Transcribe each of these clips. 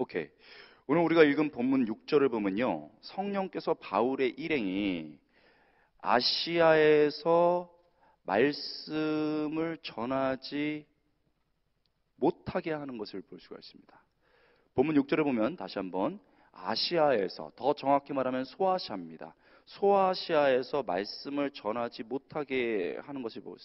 오케이. 오늘 우리가 읽은 본문 6절을 보면요. 성령께서 바울의 일행이 아시아에서 말씀을 전하지 못하게 하는 것을 볼 수가 있습니다. 본문 6절을 보면 다시 한번 아시아에서, 더 정확히 말하면 소아시아입니다. 소아시아에서 말씀을 전하지 못하게 하는 것을 볼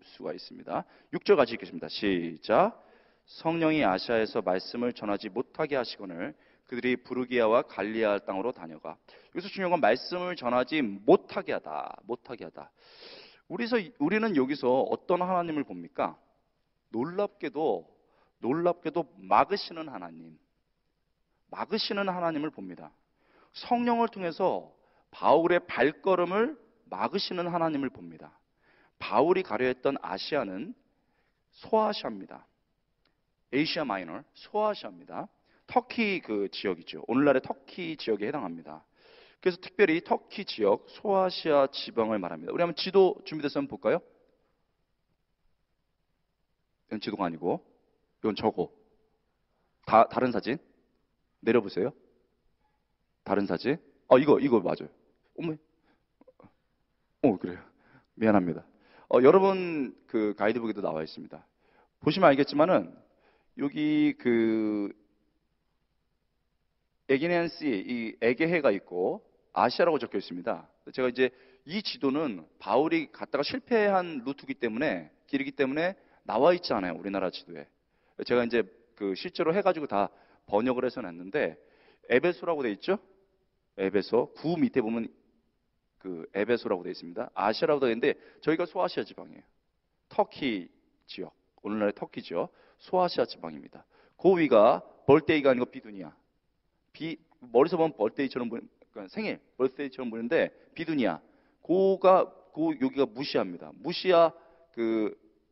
수가 있습니다. 6절 같이 읽겠습니다. 시작. 성령이 아시아에서 말씀을 전하지 못하게 하시거늘 그들이 부르기아와 갈리아 땅으로 다녀가. 여기서 중요한 건 말씀을 전하지 못하게 하다. 못하게 하다. 우리는 여기서 어떤 하나님을 봅니까? 놀랍게도 막으시는 하나님. 막으시는 하나님을 봅니다. 성령을 통해서 바울의 발걸음을 막으시는 하나님을 봅니다. 바울이 가려 했던 아시아는 소아시아입니다. 에이시아 마이너, 소아시아입니다. 터키 그 지역이죠. 오늘날의 터키 지역에 해당합니다. 그래서 특별히 터키 지역, 소아시아 지방을 말합니다. 우리 한번 지도 준비돼서 한번 볼까요? 이건 지도가 아니고, 이건 저거. 다른 사진. 내려보세요. 다른 사진. 이거 맞아요. 그래요. 미안합니다. 여러분 그 가이드북에도 나와 있습니다. 보시면 알겠지만은, 여기 그 에게네안시, 이 에게해가 있고 아시아라고 적혀 있습니다. 제가 이제 이 지도는 바울이 갔다가 실패한 루트이기 때문에, 길이기 때문에 나와 있지 않아요, 우리나라 지도에. 제가 이제 그 실제로 해가지고 다 번역을 해서 냈는데, 에베소라고 돼 있죠? 에베소 구 밑에 보면 그 에베소라고 돼 있습니다. 아시아라고 돼 있는데 저희가 소아시아 지방이에요. 터키 지역, 오늘날의 터키 지역, 소아시아 지방입니다. 그 위가 벌데이가 아니고 비두니아. 머리서 보면 벌데이처럼 보이는, 그러니까 생일, 벌데이처럼 보이는데 비두니아. 여기가 무시아입니다. 무시아,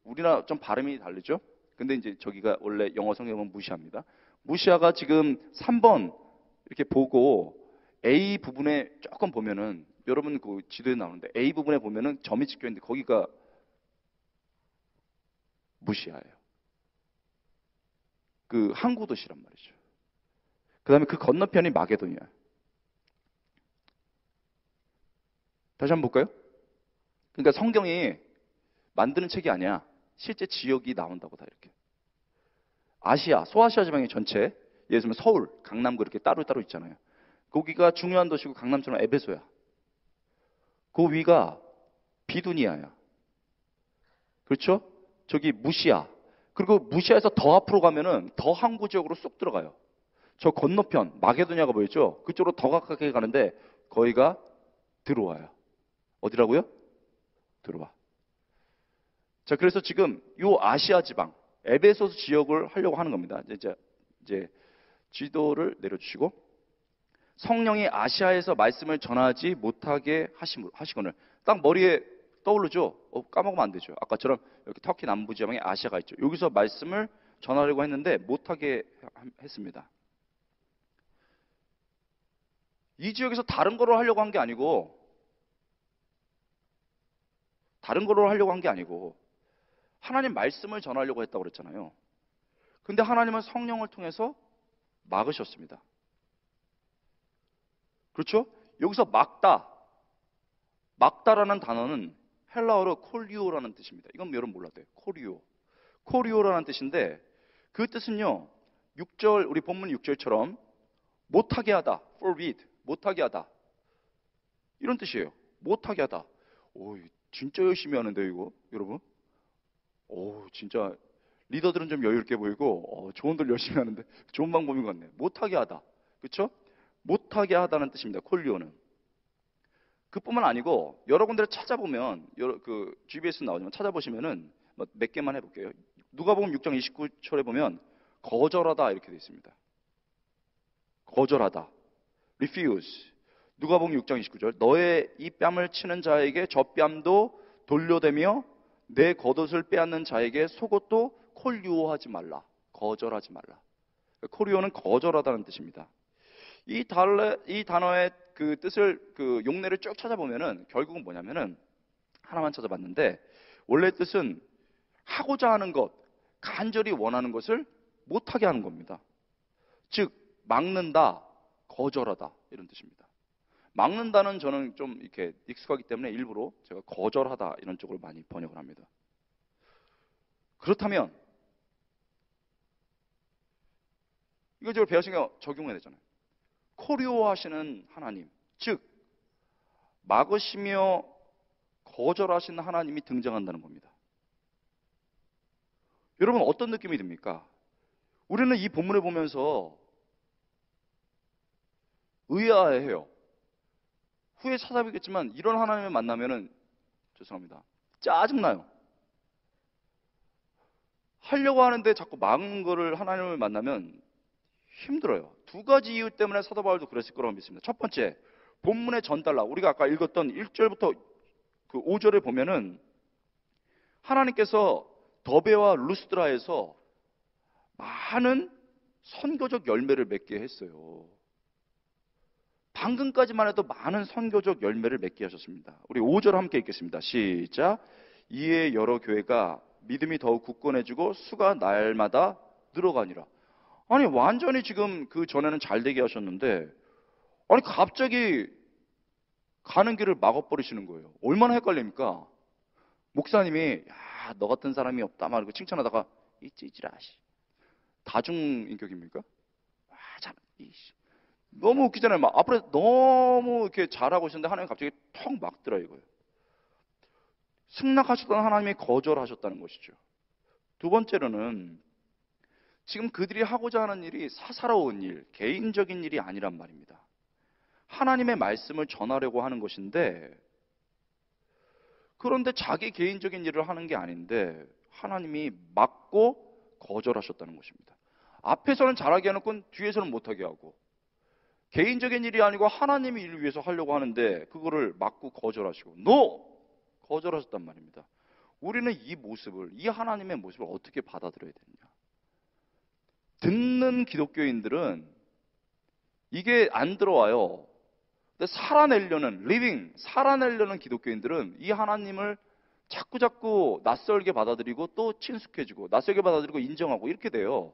우리나라 좀 발음이 다르죠? 근데 이제 저기가 원래 영어 성경에 보면 무시아입니다. 무시아가 지금 3번 이렇게 보고 A 부분에 조금 보면은, 여러분 그 지도에 나오는데 A 부분에 보면은 점이 찍혀 있는데 거기가 무시아예요. 그 항구 도시란 말이죠. 그 다음에 그 건너편이 마게도니아. 다시 한번 볼까요? 그러니까 성경이 만드는 책이 아니야. 실제 지역이 나온다고 다 이렇게. 아시아, 소아시아 지방의 전체, 예를 들면 서울, 강남구 이렇게 따로 있잖아요. 거기가 중요한 도시고 강남처럼 에베소야. 그 위가 비두니아야. 그렇죠? 저기 무시아. 그리고 무시아에서 더 앞으로 가면은 더 항구 지역으로 쏙 들어가요. 저 건너편 마게도니아가 보이죠? 그쪽으로 더 가깝게 가는데 거기가 들어와요. 어디라고요? 들어와. 자, 그래서 지금 요 아시아 지방 에베소 지역을 하려고 하는 겁니다. 이제 지도를 내려주시고, 성령이 아시아에서 말씀을 전하지 못하게 하시거늘. 딱 머리에 떠오르죠? 까먹으면 안 되죠. 아까처럼 여기 터키 남부 지방에 아시아가 있죠. 여기서 말씀을 전하려고 했는데 못하게 했습니다. 이 지역에서 다른 거로 하려고 한 게 아니고, 하나님 말씀을 전하려고 했다고 그랬잖아요. 근데 하나님은 성령을 통해서 막으셨습니다. 그렇죠? 여기서 막다라는 단어는 헬라어로 콜리오라는 뜻입니다. 이건 여러분 몰라도 돼요. 코리오라는 뜻인데, 그 뜻은요, 6절, 우리 본문 6절처럼 못하게 하다, forbid, 못하게 하다, 이런 뜻이에요. 못하게 하다. 진짜 열심히 하는데 이거 여러분. 진짜 리더들은 좀 여유 있게 보이고 조언들 열심히 하는데 좋은 방법인 것 같네. 못하게 하다. 그렇죠? 못하게 하다는 뜻입니다. 콜리오는. 그뿐만 아니고 여러 군데를 찾아보면, 그 GBS 나오지만 찾아보시면은 몇 개만 해볼게요. 누가복음 6장 29절에 보면 거절하다 이렇게 되어 있습니다. 거절하다, refuse. 누가복음 6장 29절, 너의 이 뺨을 치는 자에게 저 뺨도 돌려대며 내 겉옷을 빼앗는 자에게 속옷도 콜리오하지 말라. 거절하지 말라. 콜리오는 거절하다는 뜻입니다. 이 단어의 그 뜻을, 그 용례를 쭉 찾아보면은 결국은 뭐냐면은, 하나만 찾아봤는데 원래 뜻은 하고자 하는 것, 간절히 원하는 것을 못하게 하는 겁니다. 즉 막는다, 거절하다 이런 뜻입니다. 막는다는 저는 좀 이렇게 익숙하기 때문에 일부러 제가 거절하다 이런 쪽으로 많이 번역을 합니다. 그렇다면 이걸 배우시니까 적용해야 되잖아요. 코리오하시는 하나님, 즉 막으시며 거절하시는 하나님이 등장한다는 겁니다. 여러분 어떤 느낌이 듭니까? 우리는 이 본문을 보면서 의아해요. 후에 찾아보겠지만 이런 하나님을 만나면은 죄송합니다. 짜증나요. 하려고 하는데 자꾸 막는 거를 하나님을 만나면 힘들어요. 두 가지 이유 때문에 사도 바울도 그랬을 거라고 믿습니다. 첫 번째, 본문의 전달락, 우리가 아까 읽었던 1절부터 그 5절에 보면은 하나님께서 더베와 루스드라에서 많은 선교적 열매를 맺게 했어요. 방금까지만 해도 많은 선교적 열매를 맺게 하셨습니다. 우리 5절 함께 읽겠습니다. 시작. 이에 여러 교회가 믿음이 더욱 굳건해지고 수가 날마다 늘어가니라. 아니 완전히 지금 그 전에는 잘 되게 하셨는데 아니 갑자기 가는 길을 막아버리시는 거예요. 얼마나 헷갈립니까? 목사님이 야, 너 같은 사람이 없다 말고 칭찬하다가 이 찌질아 다중인격입니까? 참 너무 웃기잖아요. 막 앞으로 너무 이렇게 잘하고 있었는데 하나님 갑자기 턱 막더라 이거예요. 승낙하셨던 하나님이 거절하셨다는 것이죠. 두 번째로는 지금 그들이 하고자 하는 일이 사사로운 일, 개인적인 일이 아니란 말입니다. 하나님의 말씀을 전하려고 하는 것인데 그런데 자기 개인적인 일을 하는 게 아닌데 하나님이 막고 거절하셨다는 것입니다. 앞에서는 잘하게 해놓고 뒤에서는 못하게 하고 개인적인 일이 아니고 하나님의 일을 위해서 하려고 하는데 그거를 막고 거절하시고 거절하셨단 말입니다. 우리는 이 모습을, 이 하나님의 모습을 어떻게 받아들여야 되느냐? 듣는 기독교인들은 이게 안 들어와요. 근데 살아내려는 기독교인들은 이 하나님을 자꾸 낯설게 받아들이고 또 친숙해지고 낯설게 받아들이고 인정하고 이렇게 돼요.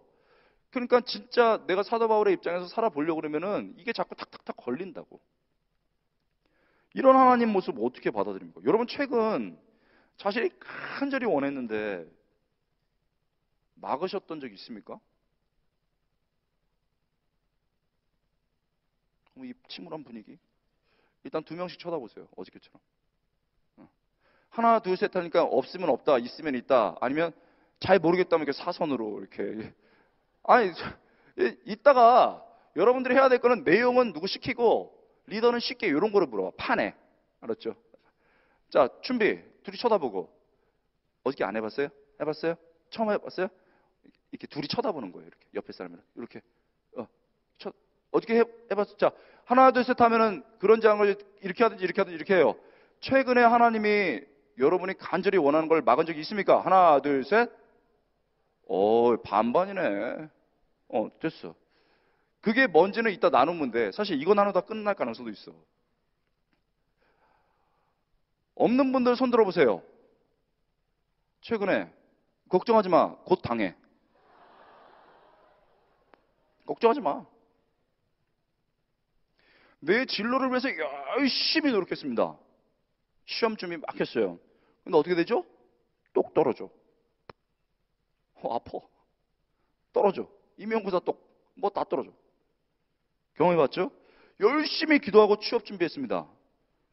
그러니까 진짜 내가 사도 바울의 입장에서 살아보려고 그러면은 이게 자꾸 탁탁탁 걸린다고. 이런 하나님 모습 어떻게 받아들입니까? 여러분 최근 자신이 간절히 원했는데 막으셨던 적 있습니까? 이 침울한 분위기. 일단 2명씩 쳐다보세요. 어저께처럼. 하나, 둘, 셋 하니까 없으면 없다, 있으면 있다. 아니면 잘 모르겠다면 이렇게 사선으로 이렇게. 아니, 이따가 여러분들이 해야 될 거는 내용은 누구 시키고 리더는 쉽게 이런 거를 물어봐. 판에. 알았죠? 자, 준비. 둘이 쳐다보고. 어저께 안 해봤어요? 해봤어요? 처음 해봤어요? 이렇게 둘이 쳐다보는 거예요. 이렇게 옆에 사람이랑. 이렇게. 어떻게 해봤어? 자, 하나, 둘, 셋 하면은 그런 장을 이렇게 하든지 이렇게 해요. 최근에 하나님이 여러분이 간절히 원하는 걸 막은 적이 있습니까? 하나, 둘, 셋. 반반이네. 됐어. 그게 뭔지는 이따 나누면 돼. 사실 이거 나누다 끝날 가능성도 있어. 없는 분들 손 들어보세요. 최근에 걱정하지 마. 곧 당해. 걱정하지 마. 내 진로를 위해서 열심히 노력했습니다. 시험 준비 막 했어요. 근데 어떻게 되죠? 똑 떨어져. 아파. 떨어져. 임용고사 뭐 다 떨어져. 경험해봤죠? 열심히 기도하고 취업 준비했습니다.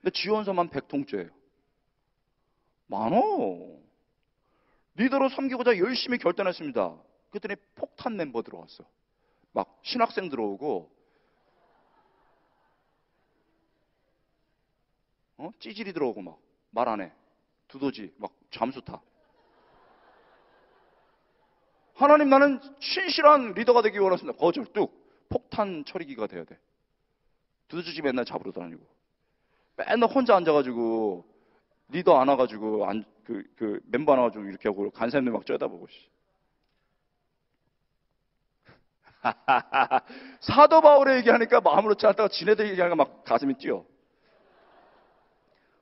근데 지원서만 100통째예요. 많어. 리더로 섬기고자 열심히 결단했습니다. 그랬더니 폭탄 멤버 들어왔어. 막 신학생 들어오고 찌질이 들어오고 막 말 안 해. 두더지 막 잠수 타. 하나님 나는 신실한 리더가 되기 원했습니다. 거절 뚝. 폭탄 처리기가 돼야 돼. 두더지 맨날 잡으러 다니고. 맨날 혼자 앉아가지고 리더 안 와가지고 그 멤버 안 와가지고 이렇게 하고 간사님들 막 쪄다보고. 사도 바울의 얘기하니까 아무렇지 않다가 지네들 얘기하니까 막 가슴이 뛰어.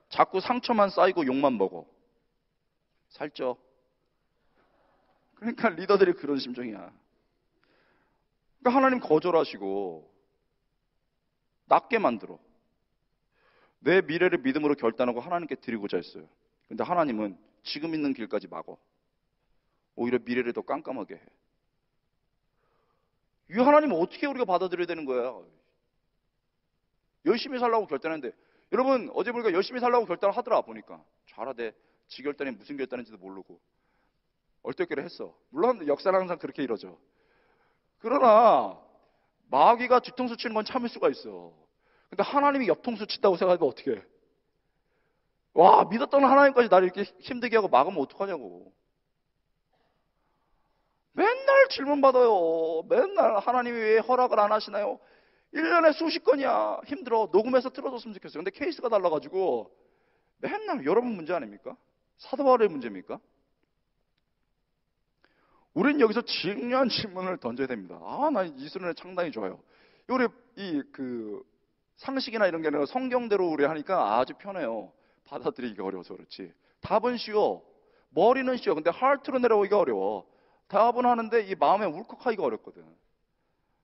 자꾸 상처만 쌓이고 욕만 먹어. 살쪄. 그러니까 리더들이 그런 심정이야. 그러니까 하나님 거절하시고 낮게 만들어 내 미래를 믿음으로 결단하고 하나님께 드리고자 했어요. 근데 하나님은 지금 있는 길까지 막어. 오히려 미래를 더 깜깜하게 해. 이 하나님은 어떻게 우리가 받아들여야 되는 거야? 열심히 살라고 결단했는데, 여러분 어제 보니까 열심히 살라고 결단을 하더라. 보니까 잘하대. 지 결단이 무슨 결단인지도 모르고 얼떨결에 했어. 물론 역사는 항상 그렇게 이루어져. 그러나 마귀가 뒤통수 치는 건 참을 수가 있어. 근데 하나님이 옆통수 친다고 생각하면 어떻게 해? 와, 믿었던 하나님까지 나를 이렇게 힘들게 하고 막으면 어떡하냐고. 맨날 질문 받아요. 맨날 하나님이 왜 허락을 안 하시나요? 1년에 수십 건이야. 힘들어. 녹음해서 틀어줬으면 좋겠어요. 근데 케이스가 달라가지고 맨날 여러분 문제 아닙니까? 사도 바울의 문제입니까? 우린 여기서 중요한 질문을 던져야 됩니다. 아, 나 이수련의 창당이 좋아요. 우리 상식이나 이런 게 아니라 성경대로 우리 하니까 아주 편해요. 받아들이기가 어려워서 그렇지. 답은 쉬워. 머리는 쉬워. 근데 하트로 내려오기가 어려워. 답은 하는데 이 마음에 울컥하기가 어렵거든.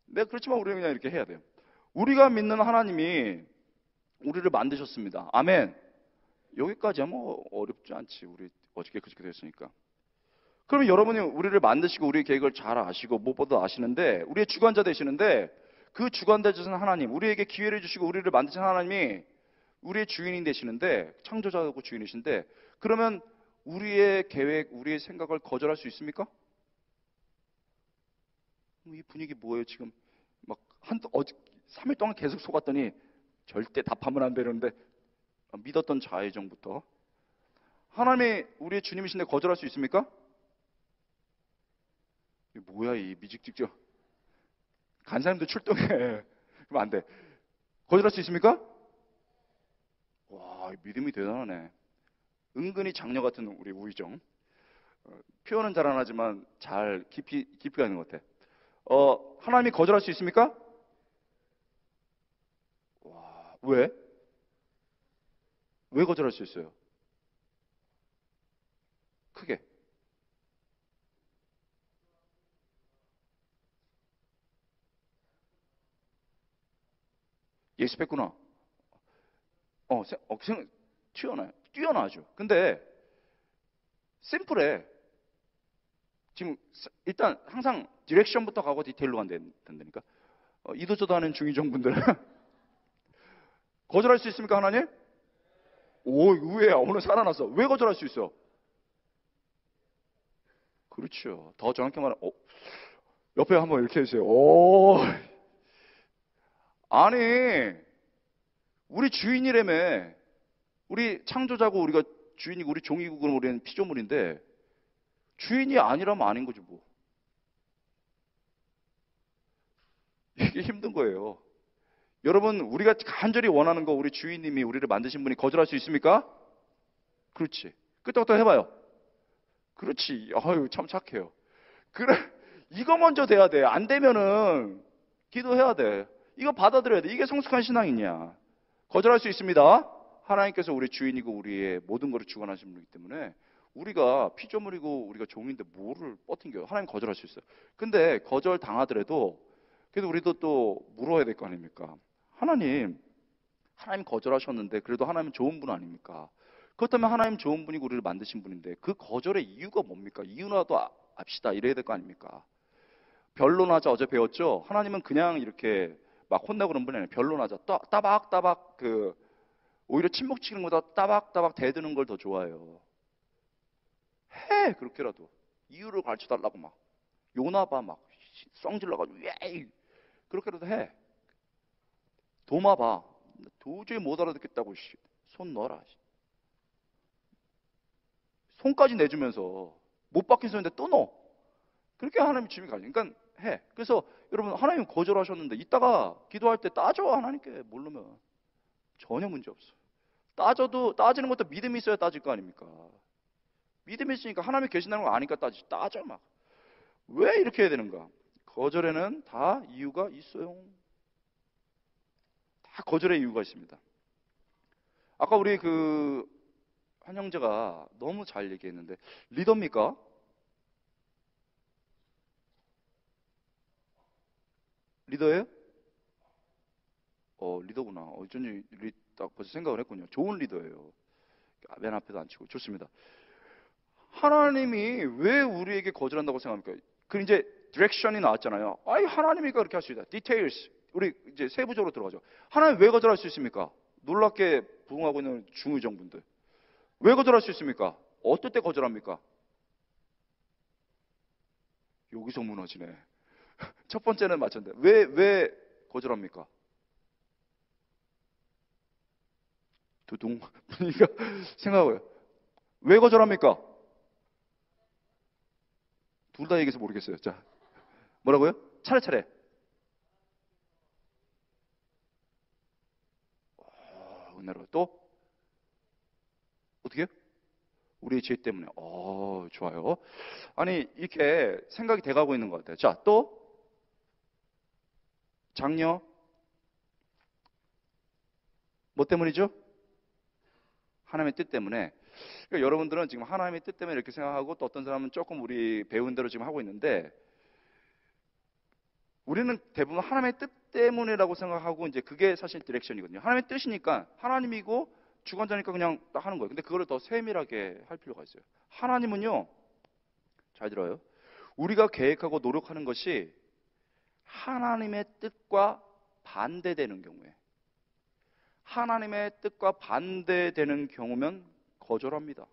네, 그렇지만 우리는 그냥 이렇게 해야 돼요. 우리가 믿는 하나님이 우리를 만드셨습니다. 아멘. 여기까지야 뭐 어렵지 않지. 우리 어저께 그저께 됐으니까. 그러면 여러분이 우리를 만드시고 우리의 계획을 잘 아시고 무엇보다 아시는데 우리의 주관자 되시는데 그 주관자 되신 하나님, 우리에게 기회를 주시고 우리를 만드신 하나님이 우리의 주인이 되시는데 창조자고 주인이신데 그러면 우리의 계획, 우리의 생각을 거절할 수 있습니까? 이 분위기 뭐예요 지금? 막 3일 동안 계속 속았더니 절대 답하면 안 되는데 믿었던 자의정부터 하나님이 우리의 주님이신데 거절할 수 있습니까? 뭐야 이 미직직죠? 간사님도 출동해. 그러면 안 돼. 거절할 수 있습니까? 와, 믿음이 대단하네. 은근히 장녀 같은 우리 우희정. 표현은 잘 안 하지만 잘 깊이가 있는 것 같아. 하나님이 거절할 수 있습니까? 와, 왜? 왜 거절할 수 있어요? 크게. 예습했구나. 뛰어나죠. 근데 심플해. 지금 일단 항상 디렉션부터 가고 디테일로 간다니까. 이도저도 하는 중의정분들은 거절할 수 있습니까 하나님? 오, 의외야. 오늘 살아났어. 왜 거절할 수 있어? 그렇죠. 더 정확히 말하면 옆에 한번 이렇게 해주세요. 오, 아니 우리 주인이라며. 우리 창조자고 우리가 주인이고 우리 종이고 그럼 우리는 피조물인데 주인이 아니라면 아닌 거지 뭐. 이게 힘든 거예요. 여러분 우리가 간절히 원하는 거 우리 주인님이 우리를 만드신 분이 거절할 수 있습니까? 그렇지. 끄떡끄떡 해봐요. 그렇지. 아유 참 착해요. 그래 이거 먼저 돼야 돼. 안 되면은 기도해야 돼. 이거 받아들여야 돼. 이게 성숙한 신앙이냐. 거절할 수 있습니다. 하나님께서 우리 주인이고 우리의 모든 것을 주관하신 분이기 때문에 우리가 피조물이고 우리가 종인데 뭐를 뻗팅겨요. 하나님 거절할 수 있어요. 근데 거절 당하더라도 그래도 우리도 또 물어야 될 거 아닙니까? 하나님 거절하셨는데 그래도 하나님 좋은 분 아닙니까? 그렇다면 하나님 좋은 분이고 우리를 만드신 분인데 그 거절의 이유가 뭡니까? 이유라도 압시다 이래야 될 거 아닙니까? 변론하자 어제 배웠죠? 하나님은 그냥 이렇게 막 혼나고 그런 분이 아니에요. 변론하자. 따박따박 오히려 침묵 치는 것보다 따박따박 대드는 걸 더 좋아해요. 해 그렇게라도 이유를 가르쳐 달라고 막 요나봐 막 썽질러가지고 예 그렇게라도 해. 도마봐 도저히 못 알아듣겠다고 손 넣어라. 손까지 내주면서 못 박힌 손인데 또 넣어. 그렇게 하나님 주님이 가지. 그러니까 해. 그래서 여러분 하나님 거절하셨는데 이따가 기도할 때 따져 하나님께 모르면 전혀 문제 없어. 따지는 것도 믿음이 있어야 따질 거 아닙니까? 믿음이 있으니까 하나님이 계신다는 걸 아니까 따져 막. 왜 이렇게 해야 되는가? 거절에는 다 이유가 있어요. 다 거절의 이유가 있습니다. 아까 우리 한 형제가 너무 잘 얘기했는데 리더입니까? 리더예요? 리더구나. 어쩐지 딱 벌써 생각을 했군요. 좋은 리더예요. 맨 앞에도 앉히고. 좋습니다. 하나님이 왜 우리에게 거절한다고 생각합니까? 그 이제 디렉션이 나왔잖아요. 아이, 하나님이가 그렇게 할 수 있다. 디테일스. 우리 이제 세부적으로 들어가죠. 하나님 왜 거절할 수 있습니까? 놀랍게 부응하고 있는 중의정분들. 왜 거절할 수 있습니까? 어떨 때 거절합니까? 여기서 무너지네. 첫 번째는 맞췄는데 왜 거절합니까? 두둥 분위기가 생각해요. 왜 거절합니까? 둘 다 얘기해서 모르겠어요. 자, 뭐라고요? 차례차례. 은혜로 또 어떻게 해요? 우리의 죄 때문에. 좋아요. 아니, 이렇게 생각이 돼가고 있는 것 같아요. 자, 또 장녀. 뭐 때문이죠? 하나님의 뜻 때문에. 그러니까 여러분들은 지금 하나님의 뜻 때문에 이렇게 생각하고, 또 어떤 사람은 조금 우리 배운 대로 지금 하고 있는데, 우리는 대부분 하나님의 뜻 때문이라고 생각하고, 이제 그게 사실 디렉션이거든요. 하나님의 뜻이니까, 하나님이고 주관자니까 그냥 딱 하는 거예요. 근데 그거를 더 세밀하게 할 필요가 있어요. 하나님은요, 잘 들어요. 우리가 계획하고 노력하는 것이 하나님의 뜻과 반대되는 경우에, 하나님의 뜻과 반대되는 경우면 거절합니다.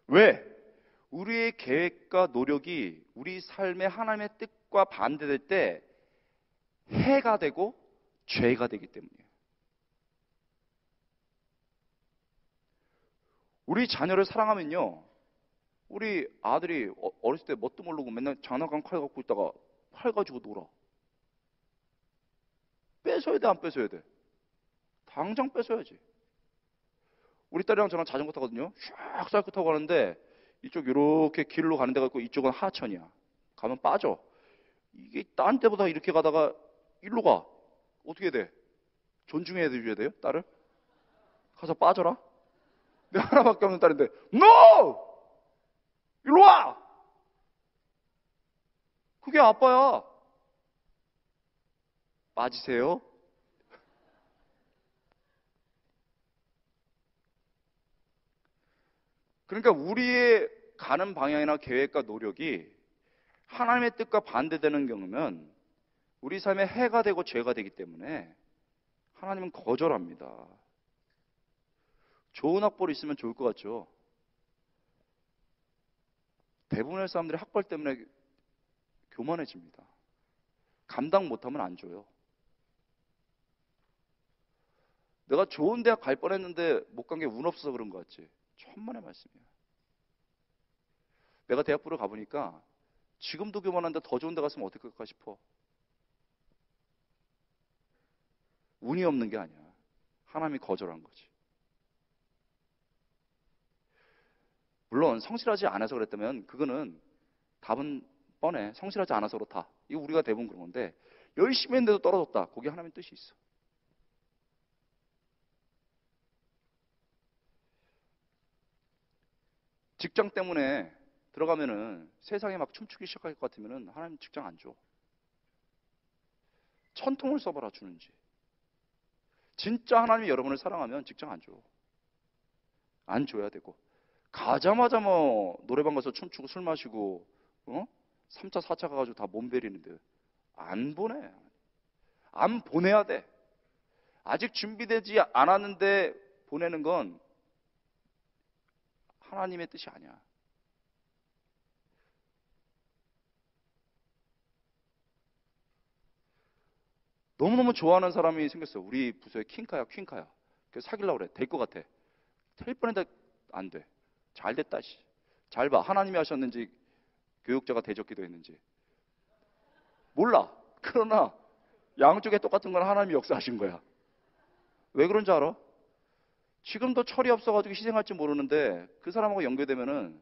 왜? 우리의 계획과 노력이 우리 삶의 하나님의 뜻과 반대될 때 해가 되고 죄가 되기 때문이에요. 우리 자녀를 사랑하면요, 우리 아들이 어렸을 때 뭣도 모르고 맨날 장난감 칼 갖고 있다가 활 가지고 놀아. 뺏어야 돼, 안 뺏어야 돼? 당장 뺏어야지. 우리 딸이랑 저랑 자전거 타거든요. 샥 사이클 타고 가는데 이쪽 이렇게 길로 가는 데가 있고 이쪽은 하천이야. 가면 빠져. 이게 딴 데보다 이렇게 가다가 일로 가. 어떻게 돼? 존중해야 줘야 돼요? 딸을? 가서 빠져라? 내 하나밖에 없는 딸인데 NO! 일로 와! 그게 아빠야. 빠지세요. 그러니까 우리의 가는 방향이나 계획과 노력이 하나님의 뜻과 반대되는 경우면 우리 삶에 해가 되고 죄가 되기 때문에 하나님은 거절합니다. 좋은 학벌이 있으면 좋을 것 같죠. 대부분의 사람들이 학벌 때문에 교만해집니다. 감당 못하면 안 줘요. 내가 좋은 대학 갈 뻔했는데 못 간 게 운 없어서 그런 것 같지. 천만의 말씀이에요. 내가 대학부를 가보니까 지금도 교만한데 더 좋은 데 갔으면 어떡할까 싶어. 운이 없는 게 아니야. 하나님이 거절한 거지. 물론 성실하지 않아서 그랬다면 그거는 답은 뻔해. 성실하지 않아서 그렇다. 이거 우리가 대부분 그런 건데, 열심히 했는데도 떨어졌다. 거기 하나님의 뜻이 있어. 직장 때문에 들어가면은 세상에 막 춤추기 시작할 것 같으면은 하나님 직장 안 줘. 천통을 써봐라 주는지. 진짜 하나님이 여러분을 사랑하면 직장 안 줘. 안 줘야 되고. 가자마자 뭐 노래방 가서 춤추고 술 마시고 3차 4차 가가지고 다 몸베리는데 안 보내. 안 보내야 돼. 아직 준비되지 않았는데 보내는 건 하나님의 뜻이 아니야. 너무너무 좋아하는 사람이 생겼어. 우리 부서에 킹카야, 퀸카야. 그래서 사귀려고 그래. 될 것 같아. 될 뻔했는데 안 돼. 잘 됐다, 씨. 잘 봐. 하나님이 하셨는지 교육자가 대적기도 했는지. 몰라. 그러나 양쪽에 똑같은 건 하나님이 역사하신 거야. 왜 그런 줄 알아? 지금도 철이 없어가지고 희생할지 모르는데 그 사람하고 연결되면은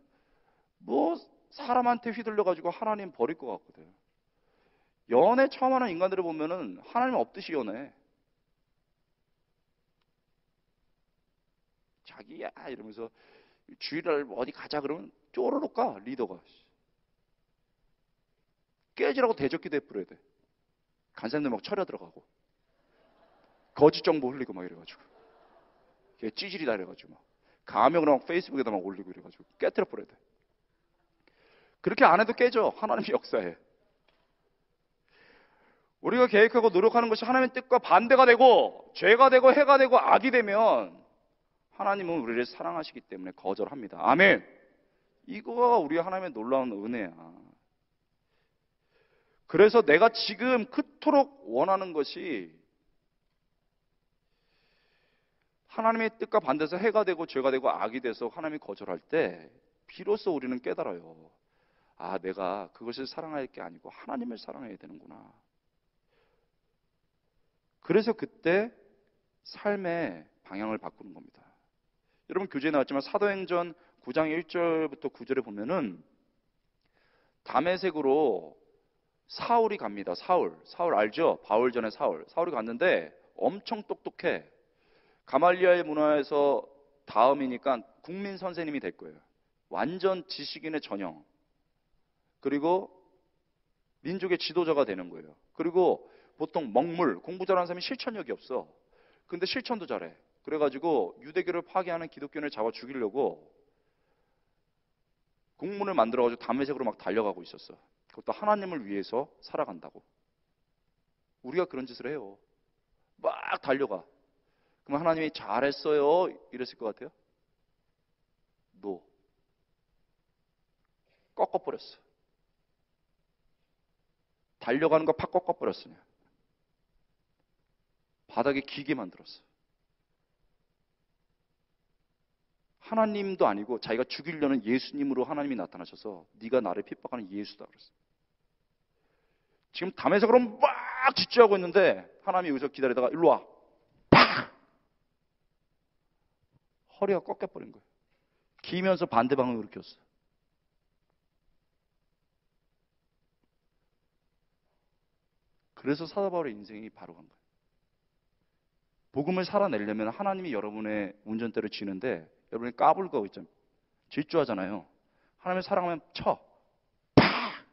뭐 사람한테 휘둘려가지고 하나님 버릴 것 같거든. 연애 처음 하는 인간들을 보면은 하나님 없듯이 연애. 자기야 이러면서 주일날 어디 가자 그러면 쪼르륵 가 리더가. 깨지라고 대적기도 해버려야 돼. 간사님들 막 철야 들어가고 거짓 정보 흘리고 막 이래가지고 걔 찌질이다 이래가지고 막 가명으로 막 페이스북에다 막 올리고 이래가지고 깨뜨려 버려야 돼. 그렇게 안 해도 깨져. 하나님의 역사에. 우리가 계획하고 노력하는 것이 하나님의 뜻과 반대가 되고 죄가 되고 해가 되고 악이 되면 하나님은 우리를 사랑하시기 때문에 거절합니다. 아멘. 이거가 우리 하나님의 놀라운 은혜야. 그래서 내가 지금 그토록 원하는 것이 하나님의 뜻과 반대해서 해가 되고 죄가 되고 악이 돼서 하나님이 거절할 때 비로소 우리는 깨달아요. 아, 내가 그것을 사랑할 게 아니고 하나님을 사랑해야 되는구나. 그래서 그때 삶의 방향을 바꾸는 겁니다. 여러분 교재에 나왔지만 사도행전 9장 1절부터 9절에 보면은 다메섹으로 사울이 갑니다. 사울 알죠? 바울 전에 사울이 갔는데 엄청 똑똑해. 가말리엘 문화에서 다음이니까 국민 선생님이 될 거예요. 완전 지식인의 전형. 그리고 민족의 지도자가 되는 거예요. 그리고 보통 먹물, 공부 잘하는 사람이 실천력이 없어. 근데 실천도 잘해. 그래가지고 유대교를 파괴하는 기독교인을 잡아 죽이려고 공문을 만들어가지고 다메섹으로 막 달려가고 있었어. 그것도 하나님을 위해서 살아간다고. 우리가 그런 짓을 해요. 막 달려가. 그럼 하나님이 잘했어요 이랬을 것 같아요? 노. 꺾어버렸어. 달려가는 거 팍 꺾어버렸으냐. 바닥에 기게 만들었어. 하나님도 아니고 자기가 죽이려는 예수님으로 하나님이 나타나셔서 네가 나를 핍박하는 예수다 그랬어. 지금 담에서 그럼 막 집중하고 있는데 하나님이 여기서 기다리다가 일로 와. 팍! 허리가 꺾여버린 거예요. 기면서 반대 방향으로 일으켰어. 그래서 사도 바울의 인생이 바로 간 거예요. 복음을 살아내려면 하나님이 여러분의 운전대를 쥐는데 여러분이 까불고 있잖아요. 질주하잖아요. 하나님을 사랑하면 쳐. 팍!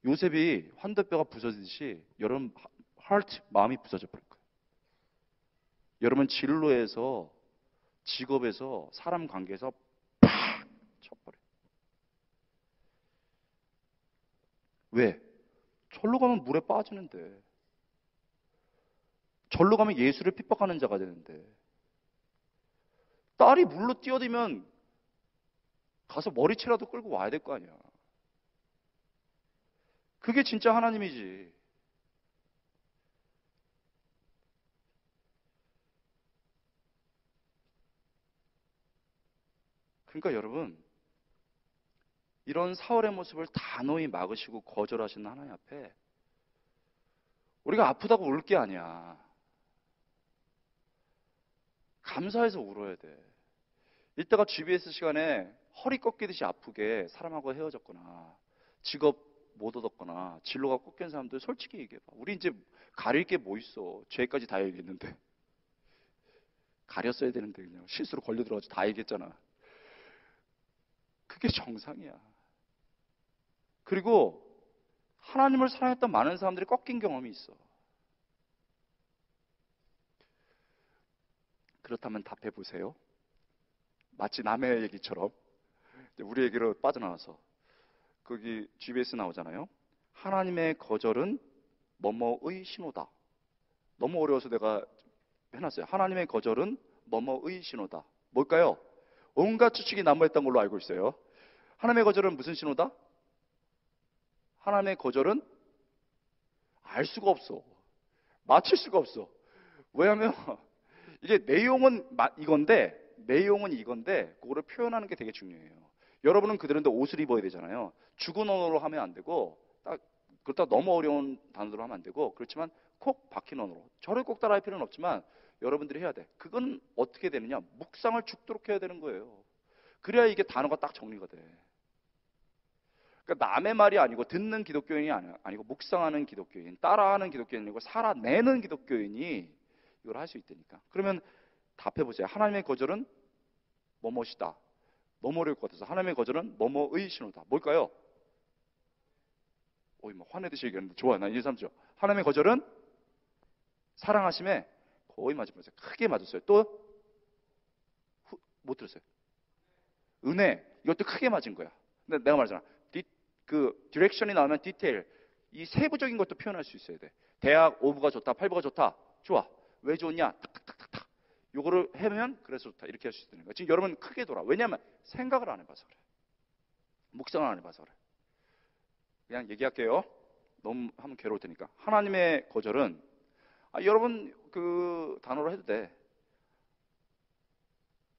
요셉이 환도뼈가 부서지듯이 여러분 마음이 부서져 버릴 거예요. 여러분 진로에서 직업에서 사람 관계에서 팍! 쳐버려요. 왜? 절로 가면 물에 빠지는데. 절로 가면 예수를 핍박하는 자가 되는데. 딸이 물로 뛰어들면 가서 머리채라도 끌고 와야 될 거 아니야. 그게 진짜 하나님이지. 그러니까 여러분, 이런 사울의 모습을 단호히 막으시고 거절하시는 하나님 앞에 우리가 아프다고 울 게 아니야. 감사해서 울어야 돼. 이때가 GBS 시간에 허리 꺾이듯이 아프게 사람하고 헤어졌거나 직업 못 얻었거나 진로가 꺾인 사람들 솔직히 얘기해봐. 우리 이제 가릴 게 뭐 있어. 죄까지 다 얘기했는데. 가렸어야 되는데 그냥 실수로 걸려 들어가서 다 얘기했잖아. 그게 정상이야. 그리고 하나님을 사랑했던 많은 사람들이 꺾인 경험이 있어. 그렇다면 답해 보세요. 마치 남의 얘기처럼 우리 얘기로 빠져나와서 거기 GBS 나오잖아요. 하나님의 거절은 뭐뭐의 신호다. 너무 어려워서 내가 해놨어요. 하나님의 거절은 뭐뭐의 신호다. 뭘까요? 온갖 추측이 난무했던 걸로 알고 있어요. 하나님의 거절은 무슨 신호다? 하나님의 거절은 알 수가 없어. 맞출 수가 없어. 왜냐하면 이게 내용은 이건데 그거를 표현하는 게 되게 중요해요. 여러분은 그들은데 옷을 입어야 되잖아요. 죽은 언어로 하면 안 되고 그렇다 너무 어려운 단어로 하면 안 되고 그렇지만 콕 박힌 언어로. 저를 꼭 따라할 필요는 없지만 여러분들이 해야 돼. 그건 어떻게 되느냐? 묵상을 죽도록 해야 되는 거예요. 그래야 이게 단어가 딱 정리가 돼. 그러니까 남의 말이 아니고 듣는 기독교인이 아니고 묵상하는 기독교인, 따라하는 기독교인이 아니고 살아내는 기독교인이 이걸 할 수 있다니까. 그러면 답해보세요. 하나님의 거절은 뭐뭐시다. 너무 어려울 것 같아서 하나님의 거절은 뭐뭐의 신호다. 뭘까요? 막 화내듯이 얘기하는데 좋아. 난 1, 2, 3죠. 하나님의 거절은 사랑하심에 거의 맞을 뻔했어요. 크게 맞았어요. 또 못 들었어요. 은혜. 이것도 크게 맞은 거야. 근데 내가 말하잖아. 디렉션이 나오면 디테일. 이 세부적인 것도 표현할 수 있어야 돼. 대학 5부가 좋다, 8부가 좋다. 좋아. 왜 좋냐? 탁탁탁탁탁. 요거를 해면 그래서 좋다. 이렇게 할 수 있는 거야. 지금 여러분 크게 돌아. 왜냐하면 생각을 안 해봐서 그래. 묵상을 안 해봐서 그래. 그냥 얘기할게요. 너무 하면 괴로울 테니까. 하나님의 거절은 여러분 그 단어로 해도 돼.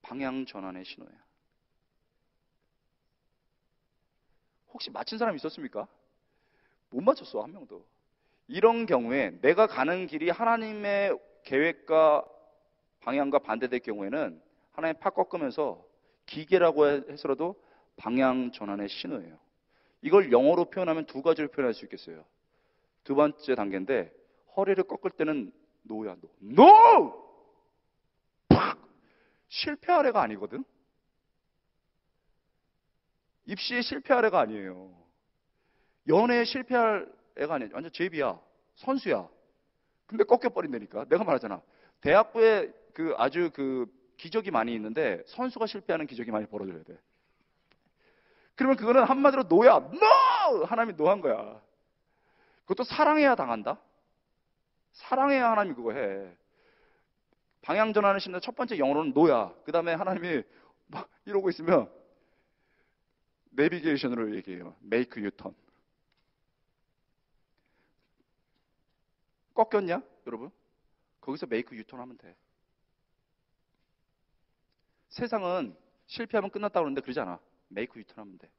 방향 전환의 신호야. 혹시 맞힌 사람 있었습니까? 못 맞췄어, 한 명도. 이런 경우에 내가 가는 길이 하나님의 계획과 방향과 반대될 경우에는 하나님 팍 꺾으면서 기계라고 해서라도 방향 전환의 신호예요. 이걸 영어로 표현하면 두 가지로 표현할 수 있겠어요. 두 번째 단계인데 허리를 꺾을 때는 노야, 노. 노! 팍! 실패하래가 아니거든. 입시에 실패할 애가 아니에요. 연애에 실패할 애가 아니에요. 완전 제비야. 선수야. 근데 꺾여버린다니까. 내가 말하잖아. 대학부에 아주 기적이 많이 있는데 선수가 실패하는 기적이 많이 벌어져야 돼. 그러면 그거는 한마디로 노야. 노! 하나님이 노한 거야. 그것도 사랑해야 당한다. 사랑해야 하나님이 그거 해. 방향 전환을 심는 첫 번째 영어로는 노야. 그 다음에 하나님이 막 이러고 있으면 내비게이션으로 얘기해요. Make U-turn. 꺾였냐? 여러분? 거기서 Make U-turn 하면 돼. 세상은 실패하면 끝났다고 그러는데 그러지 않아. Make U-turn 하면 돼.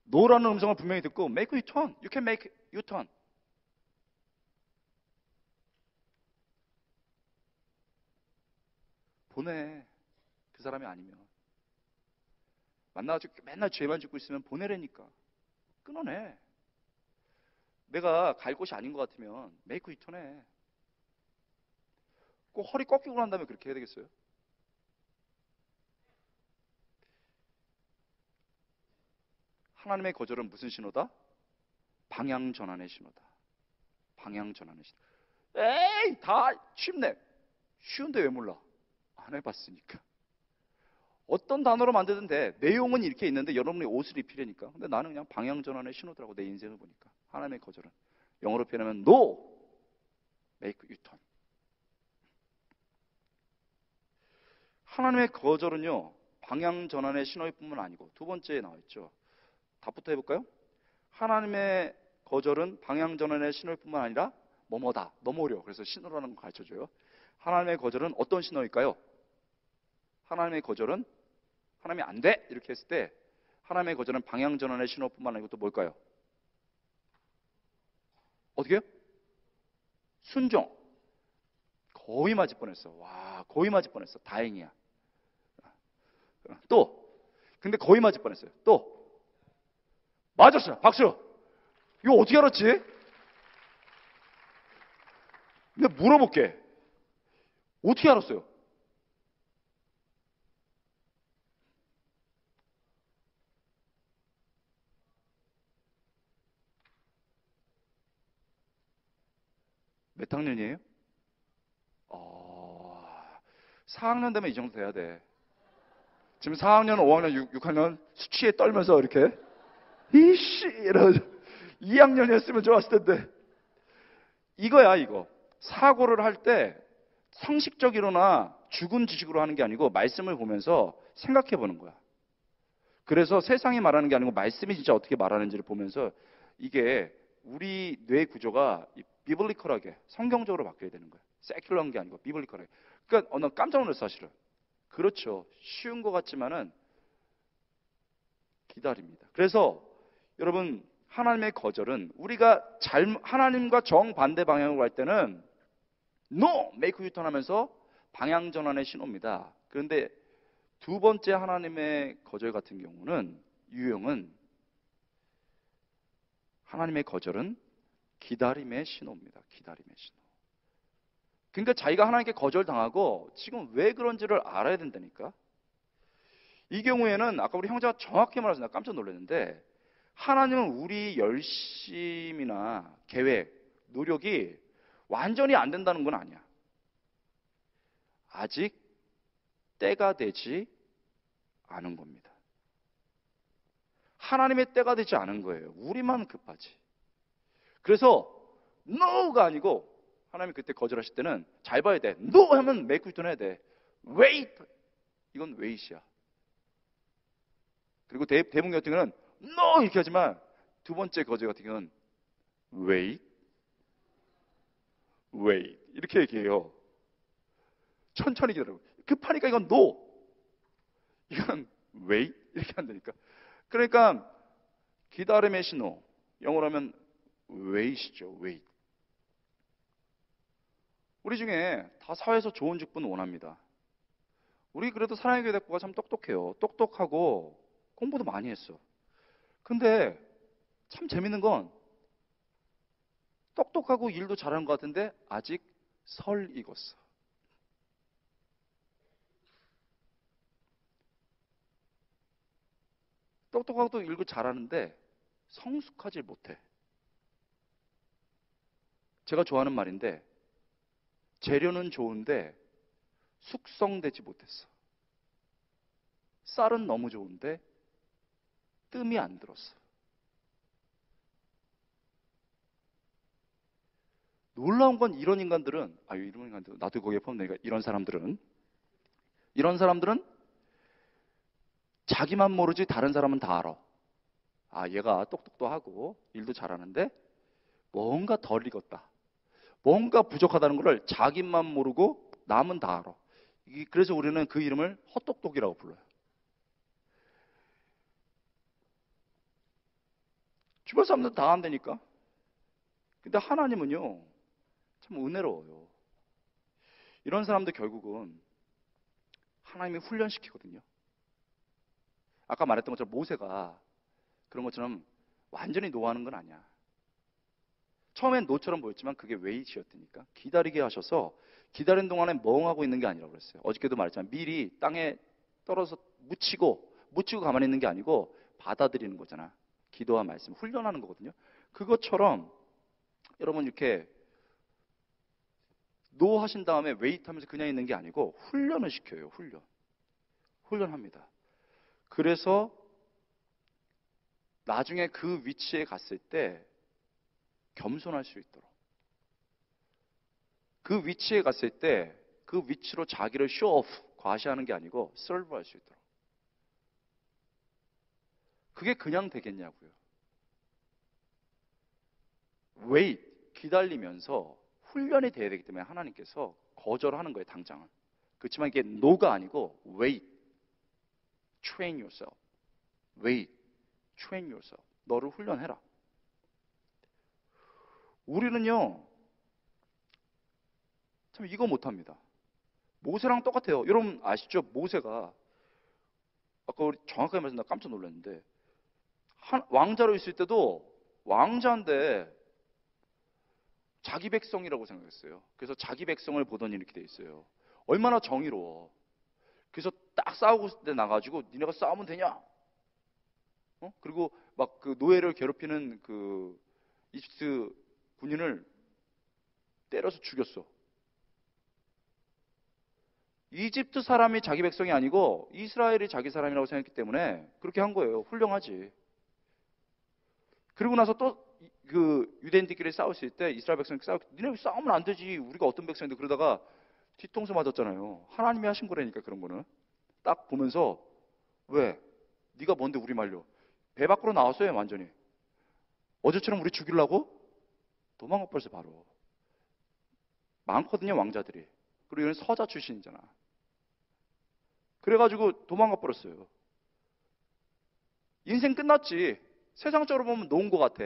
노라는 음성을 분명히 듣고 Make U-turn. You can make U-turn. 보내. 그 사람이 아니면. 만나가지고 맨날 죄만 짓고 있으면 보내라니까. 끊어내. 내가 갈 곳이 아닌 것 같으면 메이크 U-turn 해. 꼭 허리 꺾이고 난 다음에 그렇게 해야 되겠어요? 하나님의 거절은 무슨 신호다? 방향 전환의 신호다. 방향 전환의 신호. 에이, 다 쉽네. 쉬운데 왜 몰라? 안 해봤으니까. 어떤 단어로 만들든 돼. 내용은 이렇게 있는데 여러분이 옷을 입히려니까. 근데 나는 그냥 방향 전환의 신호더라고. 내 인생을 보니까. 하나님의 거절은. 영어로 표현하면 No, make U-turn. 하나님의 거절은요. 방향 전환의 신호일 뿐만 아니고 두 번째에 나와 있죠. 답부터 해볼까요? 하나님의 거절은 방향 전환의 신호일 뿐만 아니라 뭐뭐다. 너무 어려워. 그래서 신호라는 거 가르쳐줘요. 하나님의 거절은 어떤 신호일까요? 하나님의 거절은 하나님이 안 돼! 이렇게 했을 때 하나님의 거절은 방향 전환의 신호뿐만 아니고 또 뭘까요? 어떻게 해요? 순종. 거의 맞을 뻔했어. 와, 거의 맞을 뻔했어. 다행이야. 또 근데 거의 맞을 뻔했어요. 또 맞았어요. 박수. 이거 어떻게 알았지? 근데 물어볼게. 어떻게 알았어요? 몇 학년이에요? 4학년 되면 이 정도 돼야 돼. 지금 4학년, 5학년, 6학년 수치에 떨면서 이렇게 이씨 이러죠. 2학년이었으면 좋았을 텐데. 이거야 이거. 사고를 할 때 상식적으로나 죽은 지식으로 하는 게 아니고 말씀을 보면서 생각해 보는 거야. 그래서 세상이 말하는 게 아니고 말씀이 진짜 어떻게 말하는지를 보면서 이게 우리 뇌 구조가 비블리컬하게 성경적으로 바뀌어야 되는 거야. 세큘러한 게 아니고 비블리컬하게. 그러니까 나 깜짝 놀랐어 사실은. 그렇죠. 쉬운 것 같지만은 기다립니다. 그래서 여러분 하나님의 거절은 우리가 하나님과 정반대 방향으로 갈 때는 No! make U-turn 하면서 방향 전환의 신호입니다. 그런데 두 번째 하나님의 거절 같은 경우는 유형은 하나님의 거절은 기다림의 신호입니다. 기다림의 신호. 그러니까 자기가 하나님께 거절당하고 지금 왜 그런지를 알아야 된다니까. 이 경우에는 아까 우리 형제가 정확히 말해서 나 깜짝 놀랐는데 하나님은 우리 열심이나 계획, 노력이 완전히 안 된다는 건 아니야. 아직 때가 되지 않은 겁니다. 하나님의 때가 되지 않은 거예요. 우리만 급하지. 그래서 no가 아니고 하나님이 그때 거절하실 때는 잘 봐야 돼. no 하면 make it 해야 돼. wait. 이건 wait이야. 그리고 대부분 같은 경우는 no 이렇게 하지만 두 번째 거절 같은 경우는 wait. 이렇게 얘기해요. 천천히 기다려. 급하니까 이건 no. 이건 wait. 이렇게 한다니까. 그러니까 기다림의 신호. 영어로 하면 wait이죠. wait. 우리 중에 다 사회에서 좋은 직분 원합니다. 우리 그래도 사랑의 교회 대표가 참 똑똑해요. 똑똑하고 공부도 많이 했어. 근데 참 재밌는 건 똑똑하고 일도 잘하는 것 같은데 아직 설 익었어. 똑똑하고 일도 잘하는데 성숙하지 못해. 제가 좋아하는 말인데 재료는 좋은데 숙성되지 못했어. 쌀은 너무 좋은데 뜸이 안 들었어. 놀라운 건 이런 인간들은 나도 거기에 포함되니까 이런 사람들은 자기만 모르지 다른 사람은 다 알아. 아, 얘가 똑똑도 하고 일도 잘하는데 뭔가 덜 익었다. 뭔가 부족하다는 것을 자기만 모르고 남은 다 알아. 그래서 우리는 그 이름을 헛똑똑이라고 불러요. 주변 사람들 다 안되니까. 근데 하나님은요, 참 은혜로워요. 이런 사람들 결국은 하나님이 훈련시키거든요. 아까 말했던 것처럼 모세가 그런 것처럼 완전히 노하는 건 아니야. 처음엔 노처럼 보였지만 그게 웨이트였다니까. 기다리게 하셔서 기다리는 동안에 멍하고 있는 게 아니라고 그랬어요. 어저께도 말했지만 미리 땅에 떨어서 묻히고 가만히 있는 게 아니고 받아들이는 거잖아. 기도와 말씀, 훈련하는 거거든요. 그것처럼 여러분 이렇게 노 하신 다음에 웨이트 하면서 그냥 있는 게 아니고 훈련을 시켜요. 훈련합니다. 그래서 나중에 그 위치에 갔을 때 겸손할 수 있도록, 그 위치에 갔을 때 그 위치로 자기를 쇼오프, 과시하는 게 아니고 서브할 수 있도록. 그게 그냥 되겠냐고요. wait, 기다리면서 훈련이 돼야 되기 때문에 하나님께서 거절하는 거예요, 당장은. 그렇지만 이게 no가 아니고 wait, train yourself. wait, train yourself. 너를 훈련해라. 우리는요, 참 이거 못합니다. 모세랑 똑같아요. 여러분 아시죠? 모세가 아까 우리 정확하게 말해서 나 깜짝 놀랐는데 왕자로 있을 때도 왕자인데 자기 백성이라고 생각했어요. 그래서 자기 백성을 보더니 이렇게 돼 있어요. 얼마나 정의로워. 그래서 딱 싸우고 있을 때 나가지고 니네가 싸우면 되냐? 그리고 막 그 노예를 괴롭히는 그 이집트 군인을 때려서 죽였어. 이집트 사람이 자기 백성이 아니고 이스라엘이 자기 사람이라고 생각했기 때문에 그렇게 한 거예요. 훌륭하지. 그리고 나서 또 그 유대인들끼리 싸웠을 때 이스라엘 백성이 니네 싸우면 안 되지. 우리가 어떤 백성인데. 그러다가 뒤통수 맞았잖아요. 하나님이 하신 거라니까. 그런 거는 딱 보면서 왜? 네가 뭔데 우리 말려? 배 밖으로 나왔어요. 완전히. 어제처럼 우리 죽이려고? 도망가 버렸어. 바로. 많거든요, 왕자들이. 그리고 이건 서자 출신이잖아. 그래가지고 도망가 버렸어요. 인생 끝났지. 세상적으로 보면 놓은 것 같아.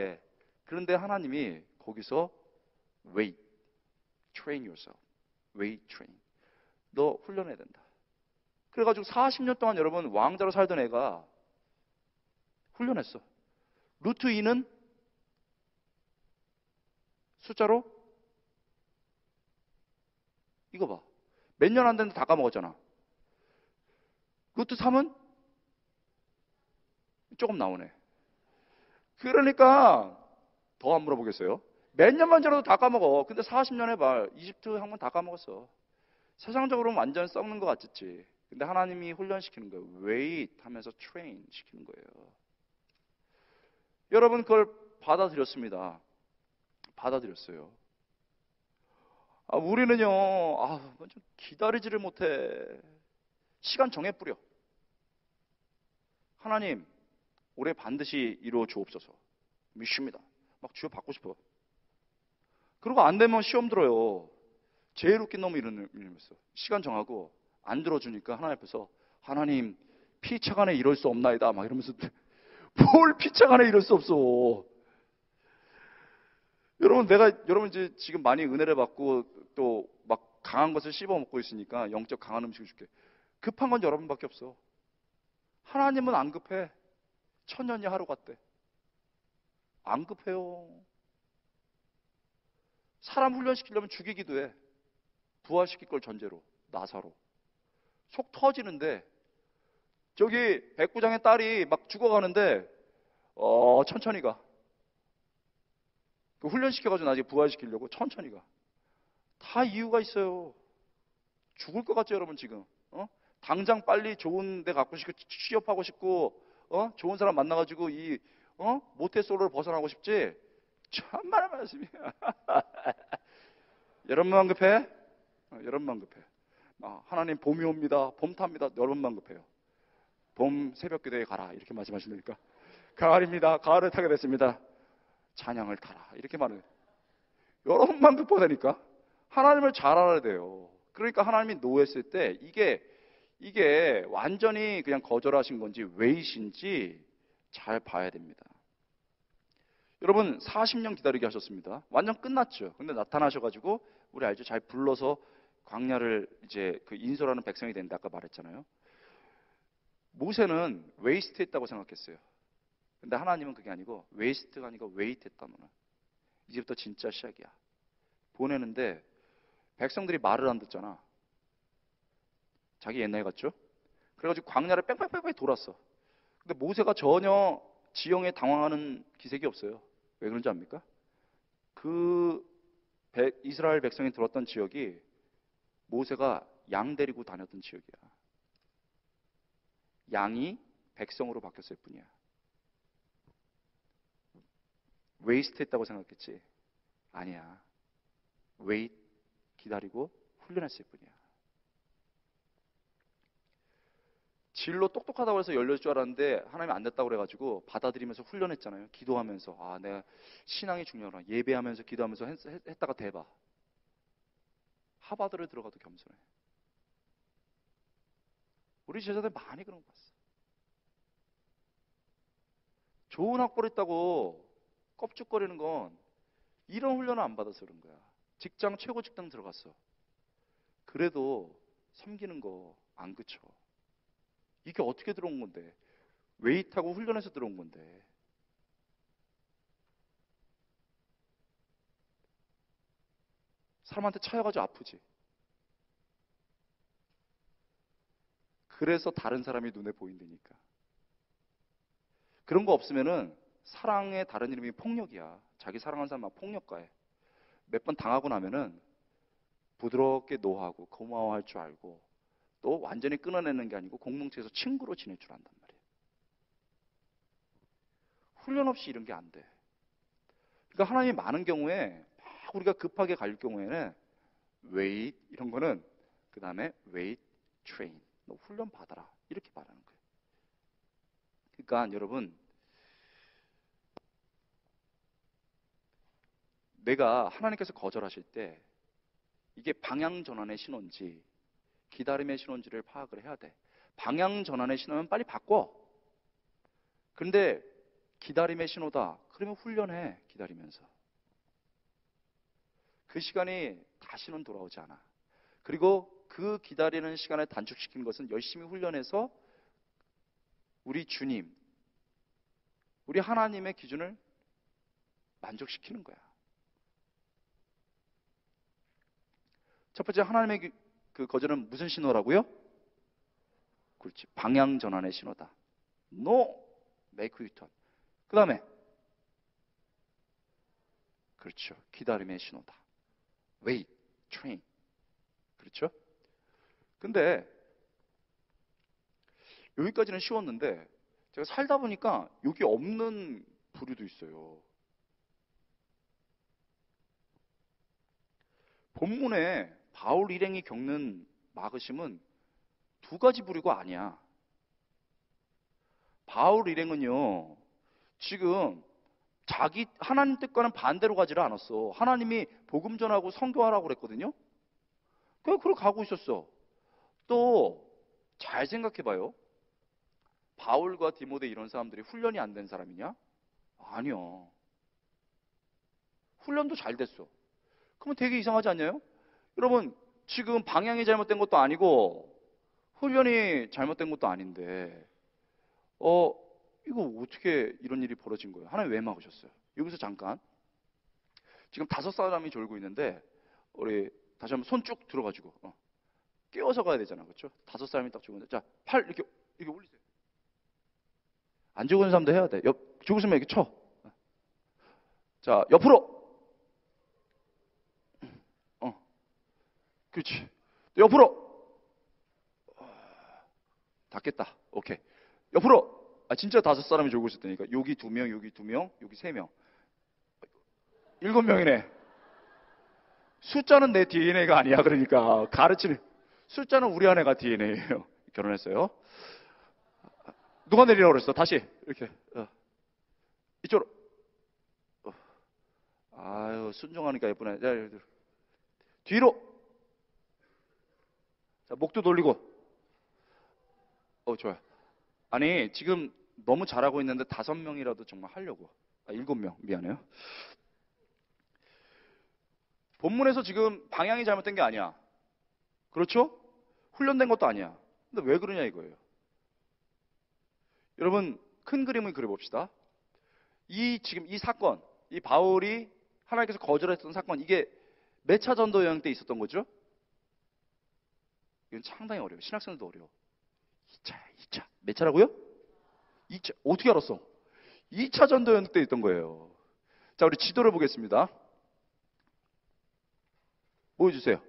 그런데 하나님이 거기서 wait, train yourself. wait, train. 너 훈련해야 된다. 그래가지고 40년 동안 여러분 왕자로 살던 애가 훈련했어. 루트 2는 숫자로 이거 봐. 몇 년 안 됐는데 다 까먹었잖아. 루트 3은 조금 나오네. 그러니까 더 안 물어보겠어요? 몇 년만 지나도 다 까먹어. 근데 40년 해봐. 이집트 한번 다 까먹었어. 세상적으로는 완전 썩는 것 같았지. 근데 하나님이 훈련시키는 거예요. wait 하면서 train 시키는 거예요. 여러분 그걸 받아들였습니다. 받아들였어요. 우리는요, 좀 기다리지를 못해. 시간 정해뿌려. 하나님, 올해 반드시 이루어 주옵소서. 믿습니다. 막 주여 받고 싶어. 그리고 안 되면 시험 들어요. 제일 웃긴 놈이 이러면서. 시간 정하고 안 들어주니까 하나님 앞에서 하나님, 피차간에 이럴 수 없나이다. 막 이러면서 뭘 피차간에 이럴 수 없어. 여러분 이제 지금 많이 은혜를 받고 또 막 강한 것을 씹어 먹고 있으니까 영적 강한 음식을 줄게. 급한 건 여러분밖에 없어. 하나님은 안 급해. 천년이 하루 같대. 안 급해요. 사람 훈련시키려면 죽이기도 해. 부활시킬 걸 전제로. 나사로. 속 터지는데 저기 백부장의 딸이 막 죽어가는데 천천히 가. 그 훈련시켜가지고 나중에 부활시키려고 천천히 가. 다 이유가 있어요. 죽을 것 같죠, 여러분 지금? 당장 빨리 좋은 데 갖고 싶고 취업하고 싶고 좋은 사람 만나가지고 이 모태솔로를 벗어나고 싶지? 천만의 말씀이야. 여러분만 급해? 여러분만 급해. 하나님 봄이 옵니다. 봄 탑니다. 여러분만 급해요. 봄 새벽 기도에 가라 이렇게 말씀하시니까 가을입니다. 가을을 타게 됐습니다. 찬양을 타라 이렇게 말해요. 여러분만 급하다니까. 하나님을 잘 알아야 돼요. 그러니까 하나님이 노했을 때 이게 완전히 그냥 거절하신 건지 웨이신지 잘 봐야 됩니다. 여러분 40년 기다리게 하셨습니다. 완전 끝났죠. 근데 나타나셔가지고 우리 알죠? 잘 불러서 광야를 이제 그 인솔하는 백성이 된다 아까 말했잖아요. 모세는 웨이스트 했다고 생각했어요. 근데 하나님은 그게 아니고 웨이스트가 아니고 웨이트 했다 너는. 이제부터 진짜 시작이야. 보내는데 백성들이 말을 안 듣잖아. 자기 옛날 같죠? 그래가지고 광야를 뺑뺑뺑뺑 돌았어. 근데 모세가 전혀 지형에 당황하는 기색이 없어요. 왜 그런지 압니까? 이스라엘 백성이 들었던 지역이 모세가 양 데리고 다녔던 지역이야. 양이 백성으로 바뀌었을 뿐이야. 웨이스트 했다고 생각했지? 아니야. 웨이트 기다리고 훈련했을 뿐이야. 진로 똑똑하다고 해서 열릴 줄 알았는데 하나님이 안 됐다고 그래가지고 받아들이면서 훈련했잖아요. 기도하면서 내가 신앙이 중요하구나. 예배하면서 기도하면서 했다가 대봐. 하버드를 들어가도 겸손해. 우리 제자들 많이 그런 거 봤어. 좋은 학벌 있다고 껍죽거리는 건 이런 훈련을 안 받아서 그런 거야. 직장 최고 직장 들어갔어. 그래도 섬기는 거 안 그쳐. 이게 어떻게 들어온 건데? 웨이트하고 훈련해서 들어온 건데. 사람한테 차여가지고 아프지. 그래서 다른 사람이 눈에 보인다니까. 그런 거 없으면은 사랑의 다른 이름이 폭력이야. 자기 사랑하는 사람 막 폭력가해. 몇 번 당하고 나면은 부드럽게 노하고 고마워할 줄 알고 또 완전히 끊어내는 게 아니고 공동체에서 친구로 지낼 줄 안단 말이에요. 훈련 없이 이런 게 안 돼. 그러니까 하나님이 많은 경우에 막 우리가 급하게 갈 경우에는 wait 이런 거는 그 다음에 wait, train 너 훈련 받아라 이렇게 말하는 거예요. 그러니까 여러분 내가 하나님께서 거절하실 때 이게 방향 전환의 신호인지 기다림의 신호인지를 파악을 해야 돼. 방향 전환의 신호면 빨리 바꿔. 그런데 기다림의 신호다. 그러면 훈련해. 기다리면서. 그 시간이 다시는 돌아오지 않아. 그리고 그 기다리는 시간을 단축시키는 것은 열심히 훈련해서 우리 주님, 우리 하나님의 기준을 만족시키는 거야. 첫 번째 하나님의 그 거절은 무슨 신호라고요? 그렇지. 방향 전환의 신호다. No, make U-turn. 그 다음에 그렇죠. 기다림의 신호다. Wait, train. 그렇죠? 근데 여기까지는 쉬웠는데 제가 살다 보니까 여기 없는 부류도 있어요. 본문에 바울 일행이 겪는 마그심은 두 가지 부류가 아니야. 바울 일행은요, 지금 자기 하나님 뜻과는 반대로 가지를 않았어. 하나님이 복음 전하고 선교하라고 그랬거든요. 그걸 가고 있었어. 또 잘 생각해봐요. 바울과 디모데 이런 사람들이 훈련이 안 된 사람이냐? 아니요. 훈련도 잘 됐어. 그러면 되게 이상하지 않나요? 여러분, 지금 방향이 잘못된 것도 아니고 훈련이 잘못된 것도 아닌데 이거 어떻게 이런 일이 벌어진 거예요? 하나님 왜 막으셨어요? 여기서 잠깐, 지금 5사람이 졸고 있는데 우리 다시 한번 손 쭉 들어가지고 깨워서 가야 되잖아, 그렇죠? 5사람이 딱 졸고 있는데, 자, 팔 이렇게 올리세요. 안 죽은 사람도 해야 돼. 죽으시면 이렇게 쳐. 자, 옆으로. 그렇지. 옆으로. 닿겠다. 오케이. 옆으로. 진짜 5사람이 졸고 있었다니까. 여기 2명, 여기 2명, 여기 3명. 7명이네. 숫자는 내 DNA가 아니야. 그러니까 가르치는 숫자는 우리 아내가 DNA예요. 결혼했어요. 누가 내리라고 그랬어? 다시 이렇게 이쪽으로. 아유, 순종하니까 예쁘네. 자, 뒤로. 자, 목도 돌리고. 좋아요. 아니, 지금 너무 잘하고 있는데 5명이라도 정말 하려고. 7명, 미안해요. 본문에서 지금 방향이 잘못된 게 아니야. 그렇죠? 훈련된 것도 아니야. 근데 왜 그러냐 이거예요. 여러분, 큰 그림을 그려봅시다. 지금 이 사건, 이 바울이 하나님께서 거절했던 사건, 이게 몇 차 전도 여행 때 있었던 거죠? 이건 상당히 어려워요. 신학생들도 어려워. 2차. 몇 차라고요? 2차. 어떻게 알았어? 2차 전도 여행 때 있던 거예요. 자, 우리 지도를 보겠습니다. 보여주세요.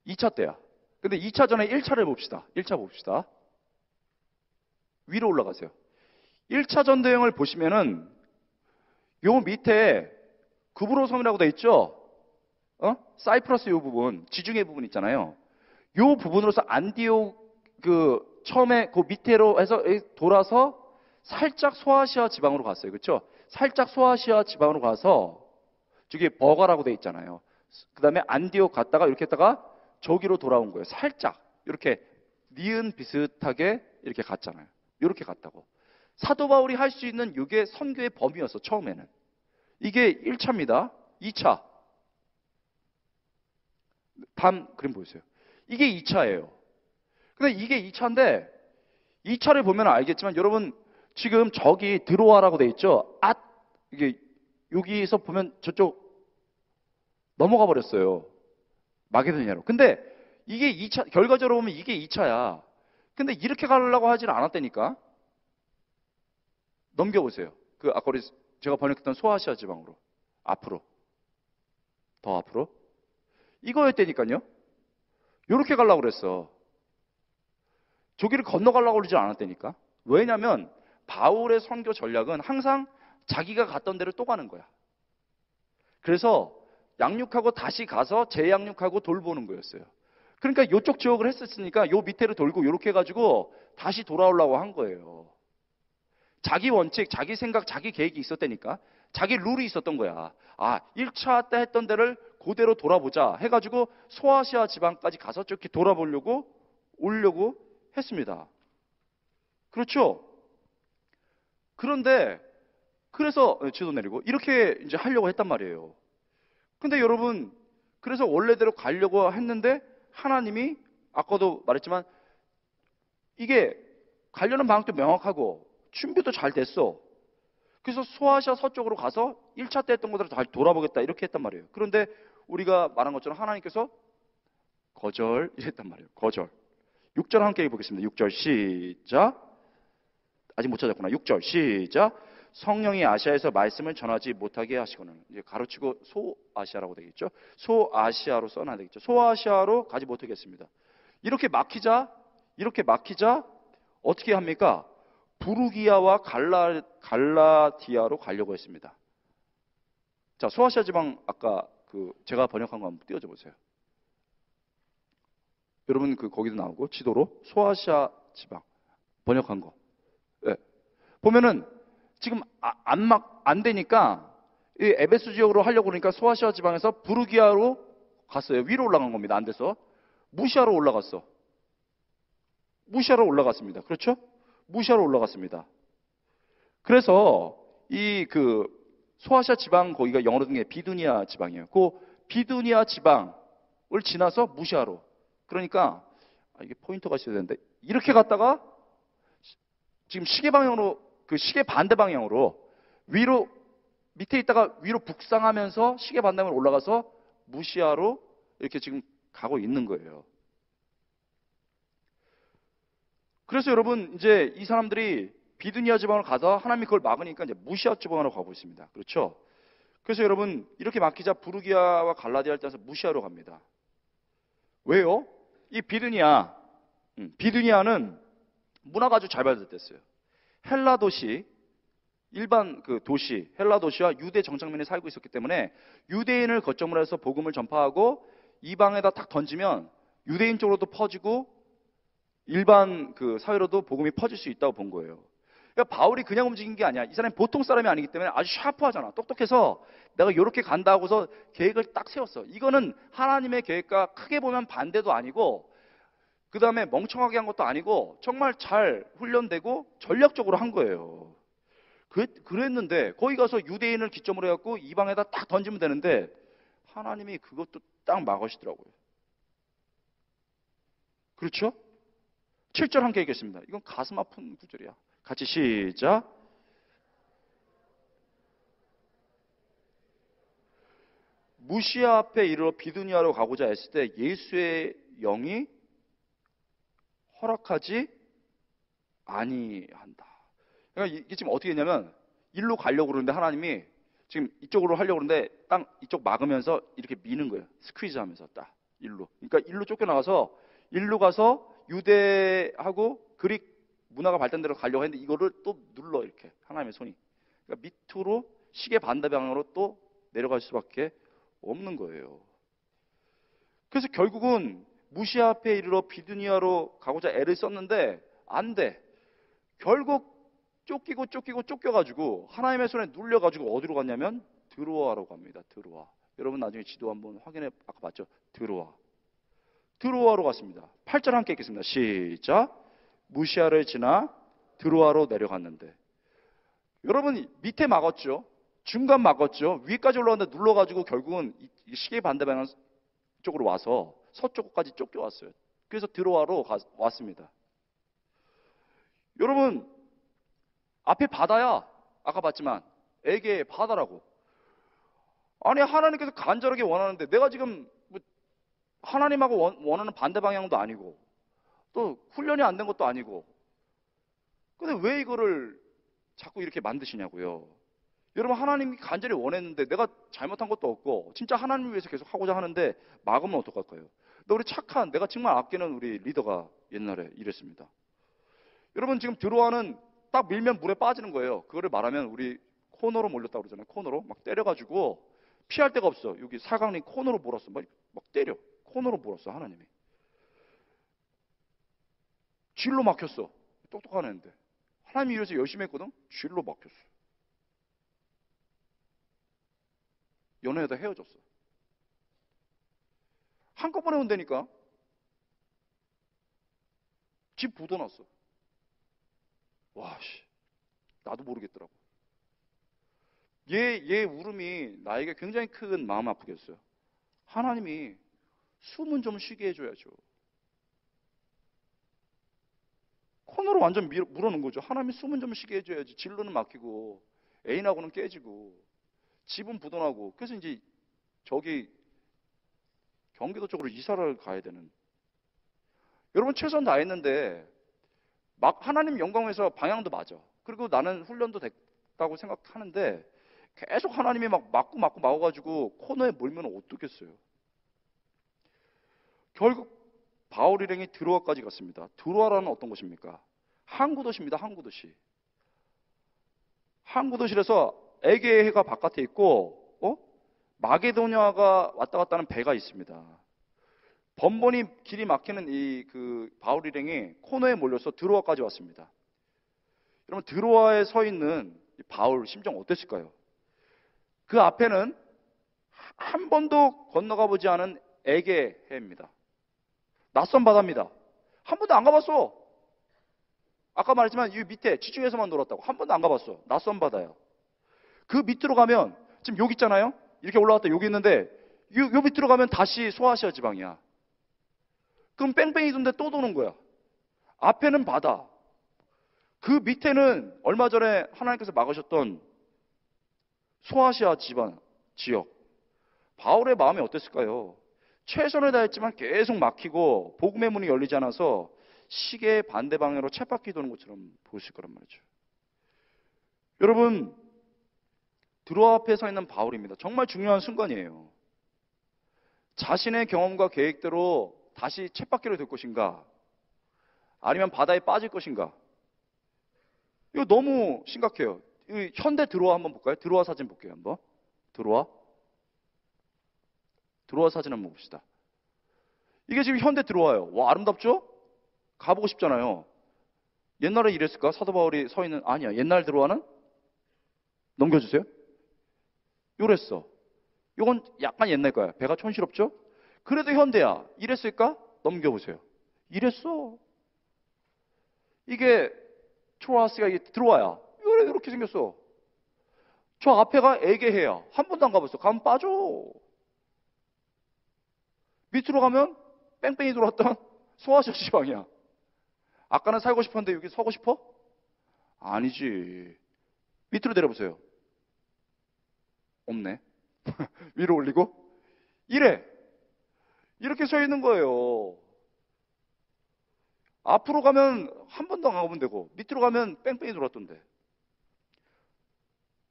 2차 때야. 근데 2차 전에 1차를 봅시다. 1차 봅시다. 위로 올라가세요. 1차 전도 여행을 보시면은 요 밑에 구브로 섬이라고 돼 있죠? 사이프러스 요 부분, 지중해 부분 있잖아요. 요 부분으로서 안디옥 처음에 그 밑으로 해서 돌아서 살짝 소아시아 지방으로 갔어요. 그렇죠? 살짝 소아시아 지방으로 가서 저기 버가라고 돼 있잖아요. 그다음에 안디옥 갔다가 이렇게 했다가 저기로 돌아온 거예요. 살짝 이렇게 니은 비슷하게 이렇게 갔잖아요. 이렇게 갔다고. 사도 바울이 할 수 있는 이게 선교의 범위였어. 처음에는. 이게 1차입니다. 2차. 다음 그림 보여주세요. 이게 2차예요. 근데 이게 2차인데 2차를 보면 알겠지만 여러분 지금 저기 들어와라고 돼 있죠? 이게 여기서 보면 저쪽 넘어가 버렸어요. 마게도냐로. 근데 이게 2차, 결과적으로 보면 이게 2차야. 근데 이렇게 가려고 하진 않았다니까. 넘겨보세요. 아까 우리 제가 번역했던 소아시아 지방으로. 앞으로. 더 앞으로. 이거였다니까요. 이렇게 가려고 그랬어. 저기를 건너가려고 그러지 않았다니까. 왜냐면 바울의 선교 전략은 항상 자기가 갔던 데를 또 가는 거야. 그래서 양육하고 다시 가서 재양육하고 돌보는 거였어요. 그러니까 이쪽 지역을 했었으니까 요 밑에를 돌고 이렇게 해가지고 다시 돌아오려고 한 거예요. 자기 원칙, 자기 생각, 자기 계획이 있었다니까. 자기 룰이 있었던 거야. 1차 때 했던 데를 그대로 돌아보자 해가지고 소아시아 지방까지 가서 이렇게 돌아보려고 오려고 했습니다. 그렇죠? 그런데 그래서 지도 내리고 이렇게 이제 하려고 했단 말이에요. 근데 여러분, 그래서 원래대로 가려고 했는데 하나님이 아까도 말했지만 이게 가려는 방향도 명확하고 준비도 잘 됐어. 그래서 소아시아 서쪽으로 가서 1차 때 했던 것들을 잘 돌아보겠다 이렇게 했단 말이에요. 그런데 우리가 말한 것처럼 하나님께서 거절 이랬단 말이에요. 거절. 6절 함께 읽어보겠습니다. 6절 시작. 아직 못 찾았구나. 6절 시작. 성령이 아시아에서 말씀을 전하지 못하게 하시고는, 이제 가로치고 소아시아라고 되겠죠. 소아시아로 써놔야 되겠죠. 소아시아로 가지 못하겠습니다. 이렇게 막히자 어떻게 합니까? 부르기아와 갈라디아로 가려고 했습니다. 자, 소아시아 지방 아까 제가 번역한 거 한번 띄워줘 보세요. 여러분 거기도 나오고 지도로 소아시아 지방 번역한 거. 네. 보면은 지금 안 되니까 이 에베소 지역으로 하려고 그러니까 소아시아 지방에서 부르기아로 갔어요. 위로 올라간 겁니다. 안 돼서 무시아로 올라갔습니다. 그렇죠? 무시아로 올라갔습니다. 그래서 이 소아시아 지방 거기가 영어로 된 게 비두니아 지방이에요. 그 비두니아 지방을 지나서 무시아로. 그러니까 이게 포인터가 있어야 되는데 이렇게 갔다가 지금 시계 방향으로 시계 반대 방향으로 위로 밑에 있다가 위로 북상하면서 시계 반대방으로 올라가서 무시아로 이렇게 지금 가고 있는 거예요. 그래서 여러분 이제 이 사람들이 비두니아 지방으로 가서 하나님이 그걸 막으니까 이제 무시아 지방으로 가고 있습니다. 그렇죠? 그래서 여러분 이렇게 막히자 부르기아와 갈라디아를 따라서 무시아로 갑니다. 왜요? 이 비두니아는 문화가 아주 잘 발달됐어요. 헬라 도시, 일반 도시, 헬라 도시와 유대 정착민이 살고 있었기 때문에 유대인을 거점으로 해서 복음을 전파하고 이방에다 탁 던지면 유대인 쪽으로도 퍼지고 일반 사회로도 복음이 퍼질 수 있다고 본 거예요. 그러니까 바울이 그냥 움직인 게 아니야. 이 사람이 보통 사람이 아니기 때문에 아주 샤프하잖아. 똑똑해서 내가 이렇게 간다 하고서 계획을 딱 세웠어. 이거는 하나님의 계획과 크게 보면 반대도 아니고 그 다음에 멍청하게 한 것도 아니고 정말 잘 훈련되고 전략적으로 한 거예요. 그랬는데 거기 가서 유대인을 기점으로 해갖고 이방에다 딱 던지면 되는데 하나님이 그것도 딱 막으시더라고요. 그렇죠? 7절 함께 읽겠습니다. 이건 가슴 아픈 구절이야. 같이 시작. 무시아 앞에 이르러 비두니아로 가고자 했을 때 예수의 영이 허락하지 아니한다. 그러니까 이게 지금 어떻게 했냐면 일로 가려고 그러는데 하나님이 지금 이쪽으로 하려고 그러는데 딱 이쪽 막으면서 이렇게 미는 거예요. 스퀴즈 하면서 딱 일로. 그러니까 일로 쫓겨나가서 일로 가서 유대하고 그릭 문화가 발달된 데로 가려고 했는데 이거를 또 눌러 이렇게 하나님의 손이. 그러니까 밑으로 시계 반대 방향으로 또 내려갈 수밖에 없는 거예요. 그래서 결국은 무시아 앞에 이르러 비두니아로 가고자 애를 썼는데 안 돼. 결국 쫓겨가지고 하나님의 손에 눌려가지고 어디로 갔냐면 드로아로 갑니다. 드로아. 여러분 나중에 지도 한번 확인해. 아까 봤죠? 드로아로 갔습니다. 8절 함께 읽겠습니다. 시작. 무시아를 지나 드로아로 내려갔는데 여러분 밑에 막았죠? 중간 막았죠? 위까지 올라왔는데 눌러가지고 결국은 이 시계 반대 방향 쪽으로 와서 서쪽까지 쫓겨왔어요. 그래서 드로아로 왔습니다. 여러분 앞에 바다야. 아까 봤지만 에게 바다라고. 아니 하나님께서 간절하게 원하는데 내가 지금 하나님하고 원하는 반대 방향도 아니고 또 훈련이 안 된 것도 아니고 근데 왜 이거를 자꾸 이렇게 만드시냐고요. 여러분 하나님이 간절히 원했는데 내가 잘못한 것도 없고 진짜 하나님을 위해서 계속 하고자 하는데 막으면 어떡할까요? 근데 우리 착한 내가 정말 아끼는 우리 리더가 옛날에 이랬습니다. 여러분 지금 드로아는 딱 밀면 물에 빠지는 거예요. 그거를 말하면 우리 코너로 몰렸다고 그러잖아요. 코너로 막 때려가지고 피할 데가 없어. 여기 사강리 코너로 몰았어. 막 때려. 코너로 몰았어 하나님이. 쥐로 막혔어. 똑똑한 애인데 하나님이 이래서 열심히 했거든. 쥐로 막혔어. 연애하다 헤어졌어. 한꺼번에 온다니까. 집 부도났어. 와, 씨. 나도 모르겠더라고. 얘 울음이 나에게 굉장히 큰 마음 아프게 했어요. 하나님이 숨은 좀 쉬게 해줘야죠. 코너로 완전 물어놓은 거죠. 하나님이 숨은 좀 쉬게 해줘야지. 진로는 막히고 애인하고는 깨지고 집은 부도나고 그래서 이제 저기 경기도 쪽으로 이사를 가야 되는. 여러분 최선 다했는데 막 하나님 영광에서 방향도 맞아. 그리고 나는 훈련도 되겠다고 생각하는데 계속 하나님이 막 막고 막아가지고 코너에 몰면 어떻겠어요? 결국 바울 일행이 드로아까지 갔습니다. 드로아라는 어떤 곳입니까? 항구 도시입니다. 항구 도시. 항구 도시에서 에게해가 바깥에 있고 마게도냐가 왔다 갔다 하는 배가 있습니다. 번번이 길이 막히는 이 바울 일행이 코너에 몰려서 드로아까지 왔습니다. 여러분 드로아에 서 있는 바울 심정 어땠을까요? 그 앞에는 한 번도 건너가 보지 않은 에게해입니다. 낯선 바다입니다. 한 번도 안 가봤어. 아까 말했지만 이 밑에 지중해에서만 놀았다고. 한 번도 안 가봤어. 낯선 바다야. 그 밑으로 가면 지금 여기 있잖아요. 이렇게 올라갔다 여기 있는데 요 밑으로 가면 다시 소아시아 지방이야. 그럼 뺑뺑이 돈데 또 도는 거야. 앞에는 바다. 그 밑에는 얼마 전에 하나님께서 막으셨던 소아시아 지역. 바울의 마음이 어땠을까요? 최선을 다했지만 계속 막히고 복음의 문이 열리지 않아서 시계의 반대 방향으로 쳇바퀴 도는 것처럼 보였을 거란 말이죠. 여러분 드로아 앞에 서 있는 바울입니다. 정말 중요한 순간이에요. 자신의 경험과 계획대로 다시 쳇바퀴를 돌 것인가? 아니면 바다에 빠질 것인가? 이거 너무 심각해요. 현대 드로아 한번 볼까요? 드로아 사진 볼게요. 한번. 드로아 사진 한번 봅시다. 이게 지금 현대 드로아예요. 와, 아름답죠? 가보고 싶잖아요. 옛날에 이랬을까? 사도 바울이 서 있는, 아니야. 옛날 드로아는? 넘겨주세요. 요랬어. 요건 약간 옛날 거야. 배가 촌스럽죠? 그래도 현대야. 이랬을까? 넘겨보세요. 이랬어. 이게 트로아스가 이게 드로아야. 이렇게 생겼어. 저 앞에가 에게해야. 한 번도 안 가봤어. 가면 빠져. 밑으로 가면 뺑뺑이 돌았던 소아시아 지방이야. 아까는 살고 싶었는데 여기 서고 싶어? 아니지. 밑으로 내려보세요. 없네. 위로 올리고 이래. 이렇게 서 있는 거예요. 앞으로 가면 한 번도 안 가보면 되고 밑으로 가면 뺑뺑이 돌았던데.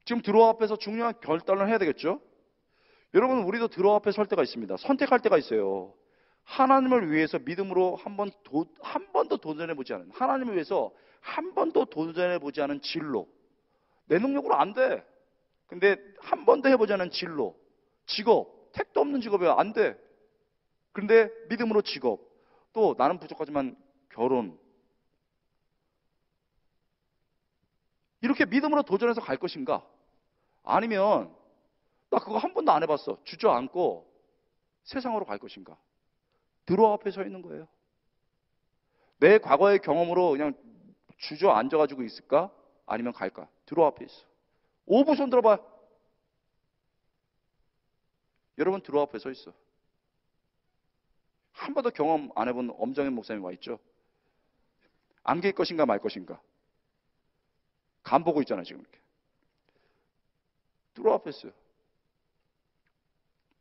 지금 드로아 앞에서 중요한 결단을 해야 되겠죠? 여러분 우리도 드로아 앞에 설 때가 있습니다. 선택할 때가 있어요. 하나님을 위해서 믿음으로 한 번도 도전해보지 않은, 하나님을 위해서 한 번도 도전해보지 않은 진로. 내 능력으로 안 돼. 근데 한 번도 해보지 않은 진로. 직업. 택도 없는 직업이야. 안 돼. 그런데 믿음으로 직업. 또 나는 부족하지만 결혼. 이렇게 믿음으로 도전해서 갈 것인가? 아니면 나 그거 한 번도 안 해봤어. 주저앉고 세상으로 갈 것인가? 드로아 앞에 서 있는 거예요. 내 과거의 경험으로 그냥 주저앉아가지고 있을까? 아니면 갈까? 드로아 앞에 있어. 5분 손 들어봐. 여러분 드로아 앞에 서 있어. 한 번도 경험 안 해본 엄정현 목사님 와 있죠? 안길 것인가 말 것인가? 간 보고 있잖아 지금 이렇게. 드로아 앞에 있어요.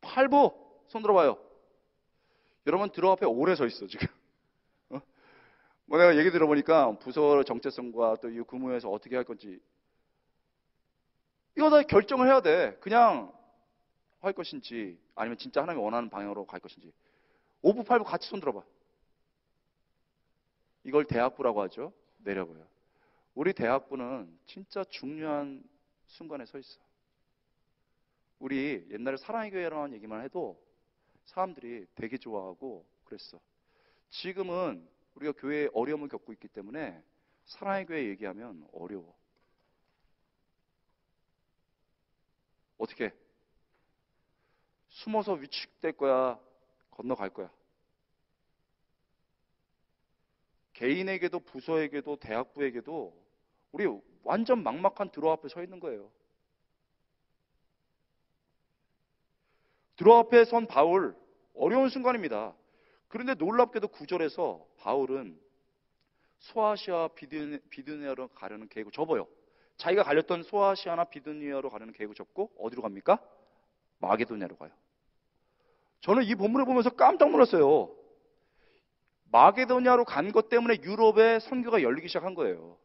8부 손 들어봐요. 여러분 드로아 앞에 오래 서 있어 지금. 뭐 내가 얘기 들어보니까 부서 정체성과 또 이 구무에서 어떻게 할 건지 이거 다 결정을 해야 돼. 그냥 할 것인지 아니면 진짜 하나님이 원하는 방향으로 갈 것인지. 5부 8부 같이 손 들어봐. 이걸 대학부라고 하죠. 내려봐요. 우리 대학부는 진짜 중요한 순간에 서 있어. 우리 옛날에 사랑의 교회라는 얘기만 해도 사람들이 되게 좋아하고 그랬어. 지금은 우리가 교회에 어려움을 겪고 있기 때문에 사랑의 교회 얘기하면 어려워. 어떻게? 숨어서 위축될 거야? 건너갈 거야? 개인에게도 부서에게도 대학부에게도 우리 완전 막막한 드로아 앞에 서 있는 거예요. 드로아 앞에 선 바울 어려운 순간입니다. 그런데 놀랍게도 9절에서 바울은 소아시아 비두니아로 가려는 계획을 접어요. 자기가 갈렸던 소아시아나 비두니아로 가려는 계획을 접고 어디로 갑니까? 마게도냐로 가요. 저는 이 본문을 보면서 깜짝 놀랐어요. 마게도냐로 간 것 때문에 유럽의 선교가 열리기 시작한 거예요.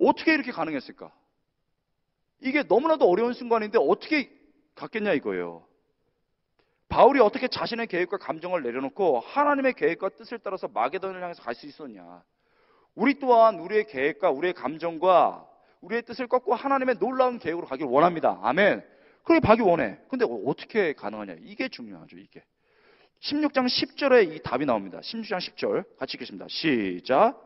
어떻게 이렇게 가능했을까? 이게 너무나도 어려운 순간인데 어떻게 갔겠냐 이거예요. 바울이 어떻게 자신의 계획과 감정을 내려놓고 하나님의 계획과 뜻을 따라서 마게도냐를 향해서 갈 수 있었냐? 우리 또한 우리의 계획과 우리의 감정과 우리의 뜻을 꺾고 하나님의 놀라운 계획으로 가길 원합니다. 아멘. 그렇게 가기 원해. 근데 어떻게 가능하냐? 이게 중요하죠. 이게 16장 10절에 이 답이 나옵니다. 16장 10절 같이 읽겠습니다. 시작.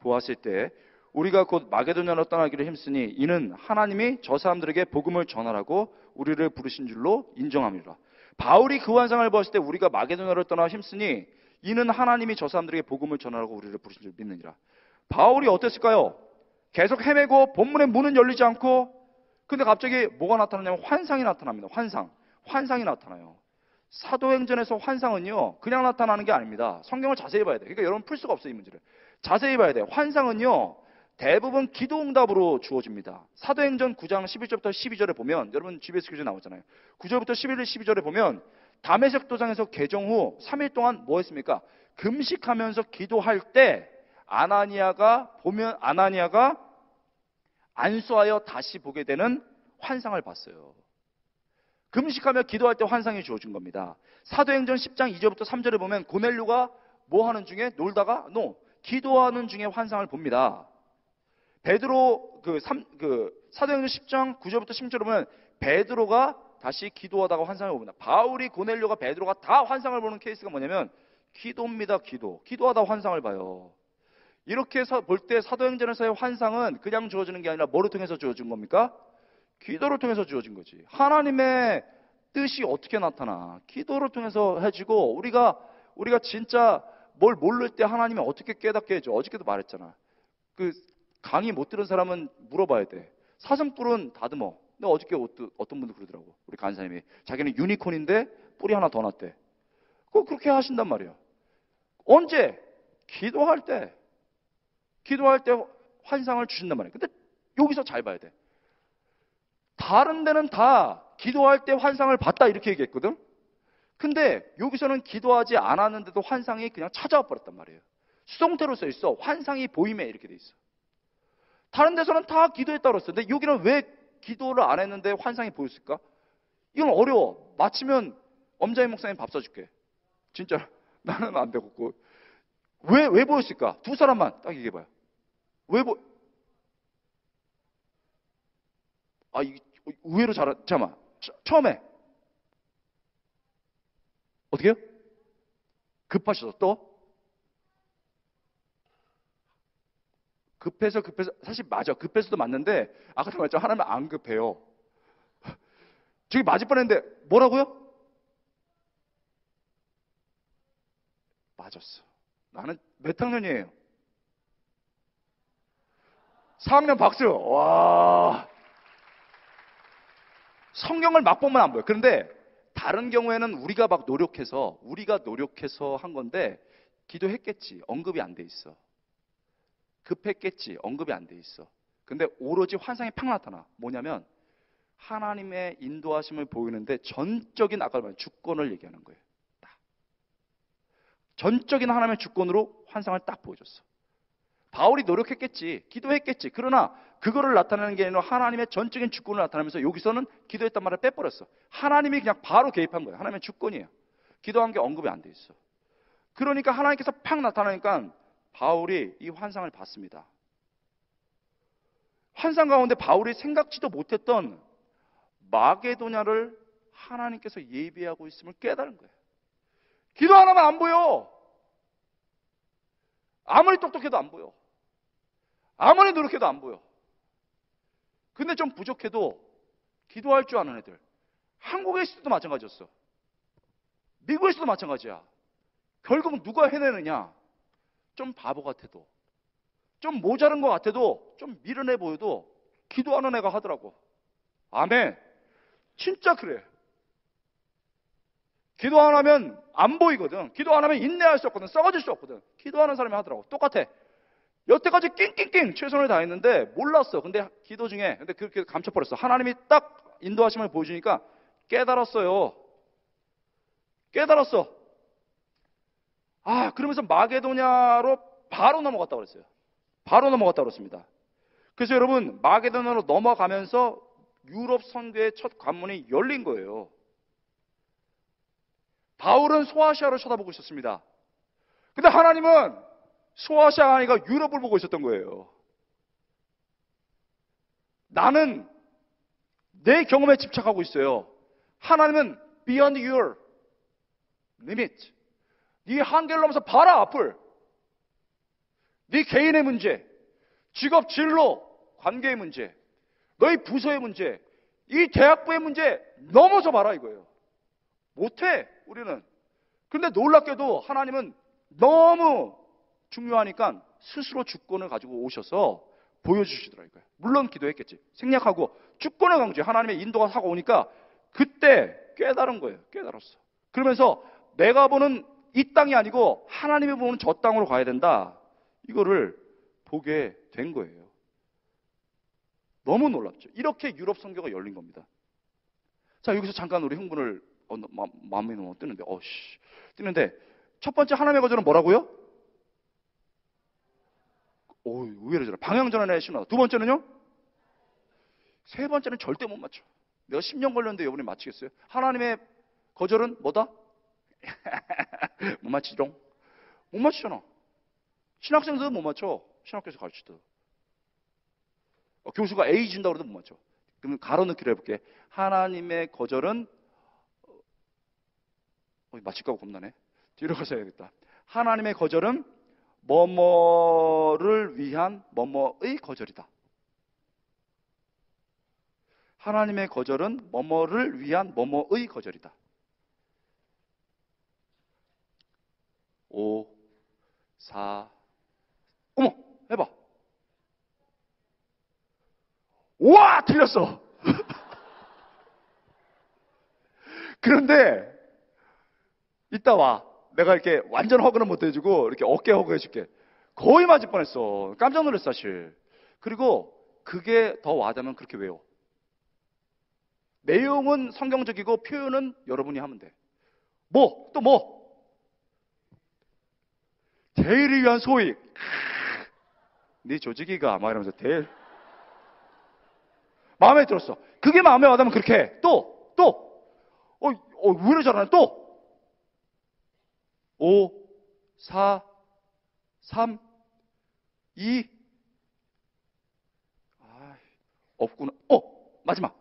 보았을 때 우리가 곧 마게도냐로 떠나기를 힘쓰니 이는 하나님이 저 사람들에게 복음을 전하라고 우리를 부르신 줄로 인정함이라. 바울이 그 환상을 보았을 때 우리가 마게도냐로 떠나 힘쓰니 이는 하나님이 저 사람들에게 복음을 전하라고 우리를 부르신 줄 믿느니라. 바울이 어땠을까요? 계속 헤매고 본문의 문은 열리지 않고, 근데 갑자기 뭐가 나타나냐면 환상이 나타납니다. 환상이 나타나요. 사도행전에서 환상은요 그냥 나타나는 게 아닙니다. 성경을 자세히 봐야 돼요. 그러니까 여러분 풀 수가 없어요. 이 문제를 자세히 봐야 돼요. 환상은요 대부분 기도응답으로 주어집니다. 사도행전 9장 11절부터 12절에 보면, 여러분 GBS 교재 나오잖아요. 9절부터 11절 12절에 보면 다메섹 도상에서 개정 후 3일 동안 뭐 했습니까? 금식하면서 기도할 때 아나니아가 안수하여 다시 보게 되는 환상을 봤어요. 금식하며 기도할 때 환상이 주어진 겁니다. 사도행전 10장 2절부터 3절에 보면 고넬료가 뭐 하는 중에 놀다가 기도하는 중에 환상을 봅니다. 베드로 사도행전 10장 9절부터 10절에 보면 베드로가 다시 기도하다가 환상을 봅니다. 바울이 고넬료가 베드로가 다 환상을 보는 케이스가 뭐냐면 기도입니다. 기도하다 환상을 봐요. 이렇게 볼 때 사도행전에서의 환상은 그냥 주어지는 게 아니라 뭐를 통해서 주어진 겁니까? 기도를 통해서 주어진 거지. 하나님의 뜻이 어떻게 나타나? 기도를 통해서 해지고, 우리가 진짜 뭘 모를 때 하나님이 어떻게 깨닫게 해줘? 어저께도 말했잖아. 그 강의 못 들은 사람은 물어봐야 돼. 사슴뿔은 다듬어. 근데 어저께 어떤 분도 그러더라고. 우리 간사님이 자기는 유니콘인데 뿔이 하나 더 났대. 꼭 그렇게 하신단 말이야. 언제? 기도할 때 환상을 주신단 말이야. 근데 여기서 잘 봐야 돼. 다른 데는 다 기도할 때 환상을 봤다 이렇게 얘기했거든. 근데 여기서는 기도하지 않았는데도 환상이 그냥 찾아와 버렸단 말이에요. 수동태로 써 있어. 환상이 보임에 이렇게 돼 있어. 다른 데서는 다 기도했다고 그랬어. 근데 여기는 왜 기도를 안 했는데 환상이 보였을까? 이건 어려워. 마치면 엄자인 목사님 밥 사줄게. 진짜 나는 안 되겠고. 왜 보였을까? 두 사람만 딱 얘기해봐요. 이게 의외로 잠깐만. 처음에 어떻게 해요? 급하셔서 또? 급해서 사실 맞아. 급해서도 맞는데 아까도 말했죠. 하나님 안 급해요. 저기 맞을 뻔했는데 뭐라고요? 맞았어. 나는 몇 학년이에요? 4학년 박수. 와. 성경을 막 보면 안 보여. 그런데 다른 경우에는 우리가 노력해서 한 건데 기도했겠지. 언급이 안 돼 있어. 급했겠지. 언급이 안 돼 있어. 근데 오로지 환상이 팍 나타나. 뭐냐면 하나님의 인도하심을 보이는데 전적인 아까 말한 주권을 얘기하는 거예요. 딱. 전적인 하나님의 주권으로 환상을 딱 보여줬어. 바울이 노력했겠지. 기도했겠지. 그러나 그거를 나타내는 게 아니라 하나님의 전적인 주권을 나타내면서 여기서는 기도했단 말을 빼버렸어. 하나님이 그냥 바로 개입한 거예요. 하나님의 주권이에요. 기도한 게 언급이 안 돼 있어. 그러니까 하나님께서 팍 나타나니까 바울이 이 환상을 봤습니다. 환상 가운데 바울이 생각지도 못했던 마게도냐를 하나님께서 예비하고 있음을 깨달은 거예요. 기도 안 하면 안 보여. 아무리 똑똑해도 안 보여. 아무리 노력해도 안 보여. 근데 좀 부족해도 기도할 줄 아는 애들. 한국에 있을 때도 마찬가지였어. 미국에 있을 때도 마찬가지야. 결국은 누가 해내느냐? 좀 바보 같아도, 좀 모자른 것 같아도, 좀 미련해 보여도 기도하는 애가 하더라고. 아멘. 진짜 그래. 기도 안 하면 안 보이거든. 기도 안 하면 인내할 수 없거든. 썩어질 수 없거든. 기도하는 사람이 하더라고. 똑같아. 여태까지 낑낑낑 최선을 다했는데 몰랐어. 근데 기도 중에 그렇게 감춰버렸어. 하나님이 딱 인도하심을 보여주니까 깨달았어요. 그러면서 마게도냐로 바로 넘어갔다고 그랬어요. 바로 넘어갔다 그렇습니다. 그래서 여러분, 마게도나로 넘어가면서 유럽 선교의 첫 관문이 열린 거예요. 바울은 소아시아를 쳐다보고 있었습니다. 근데 하나님은 소아시아가 아니라 유럽을 보고 있었던 거예요. 나는 내 경험에 집착하고 있어요. 하나님은 beyond your limit. 네 한계를 넘어서 바로 앞을, 네 개인의 문제, 직업 진로, 관계의 문제, 너희 부서의 문제, 이 대학부의 문제 넘어서 봐라 이거예요. 못해 우리는. 근데 놀랍게도 하나님은 너무 중요하니까 스스로 주권을 가지고 오셔서 보여주시더라고요. 물론 기도했겠지. 생략하고 주권을 강조해. 하나님의 인도가 사고 오니까 그때 깨달은 거예요. 깨달았어. 그러면서 내가 보는 이 땅이 아니고 하나님이 보는 저 땅으로 가야 된다. 이거를 보게 된 거예요. 너무 놀랍죠. 이렇게 유럽 선교가 열린 겁니다. 자, 여기서 잠깐 우리 흥분을 마음이 너무 뜨는데, 뜨는데 첫 번째 하나님의 거절은 뭐라고요? 의외로 저래. 방향전환의 신호. 두 번째는요? 세 번째는 절대 못 맞춰. 내가 10년 걸렸는데 여러분이 맞히겠어요? 하나님의 거절은 뭐다? 못 맞히죠? 못 맞히잖아. 신학생들도 못 맞춰. 신학교에서 가르치도. 교수가 A 준다고 그래도 못 맞춰. 그러면 가로 넣기로 해볼게. 하나님의 거절은 맞힐까 봐 겁나네. 뒤로 가서 해야겠다. 하나님의 거절은 뭐뭐를 위한 뭐뭐의 거절이다. 하나님의 거절은 뭐뭐를 위한 뭐뭐의 거절이다. 5, 4, 어머, 해봐. 우와, 틀렸어. 그런데 이따 와. 내가 이렇게 완전 허그는 못 해주고 이렇게 어깨 허그 해줄게. 거의 맞을 뻔했어. 깜짝 놀랐어 사실. 그리고 그게 더 와닿으면 그렇게 외워. 내용은 성경적이고 표현은 여러분이 하면 돼. 또 뭐? 대의를 위한 소익. 네 조직이가 막 이러면서 마음에 들었어. 그게 마음에 와닿으면 그렇게 해. 왜 이렇게 잘하네. 5, 4, 3, 2, 없구나. 마지막.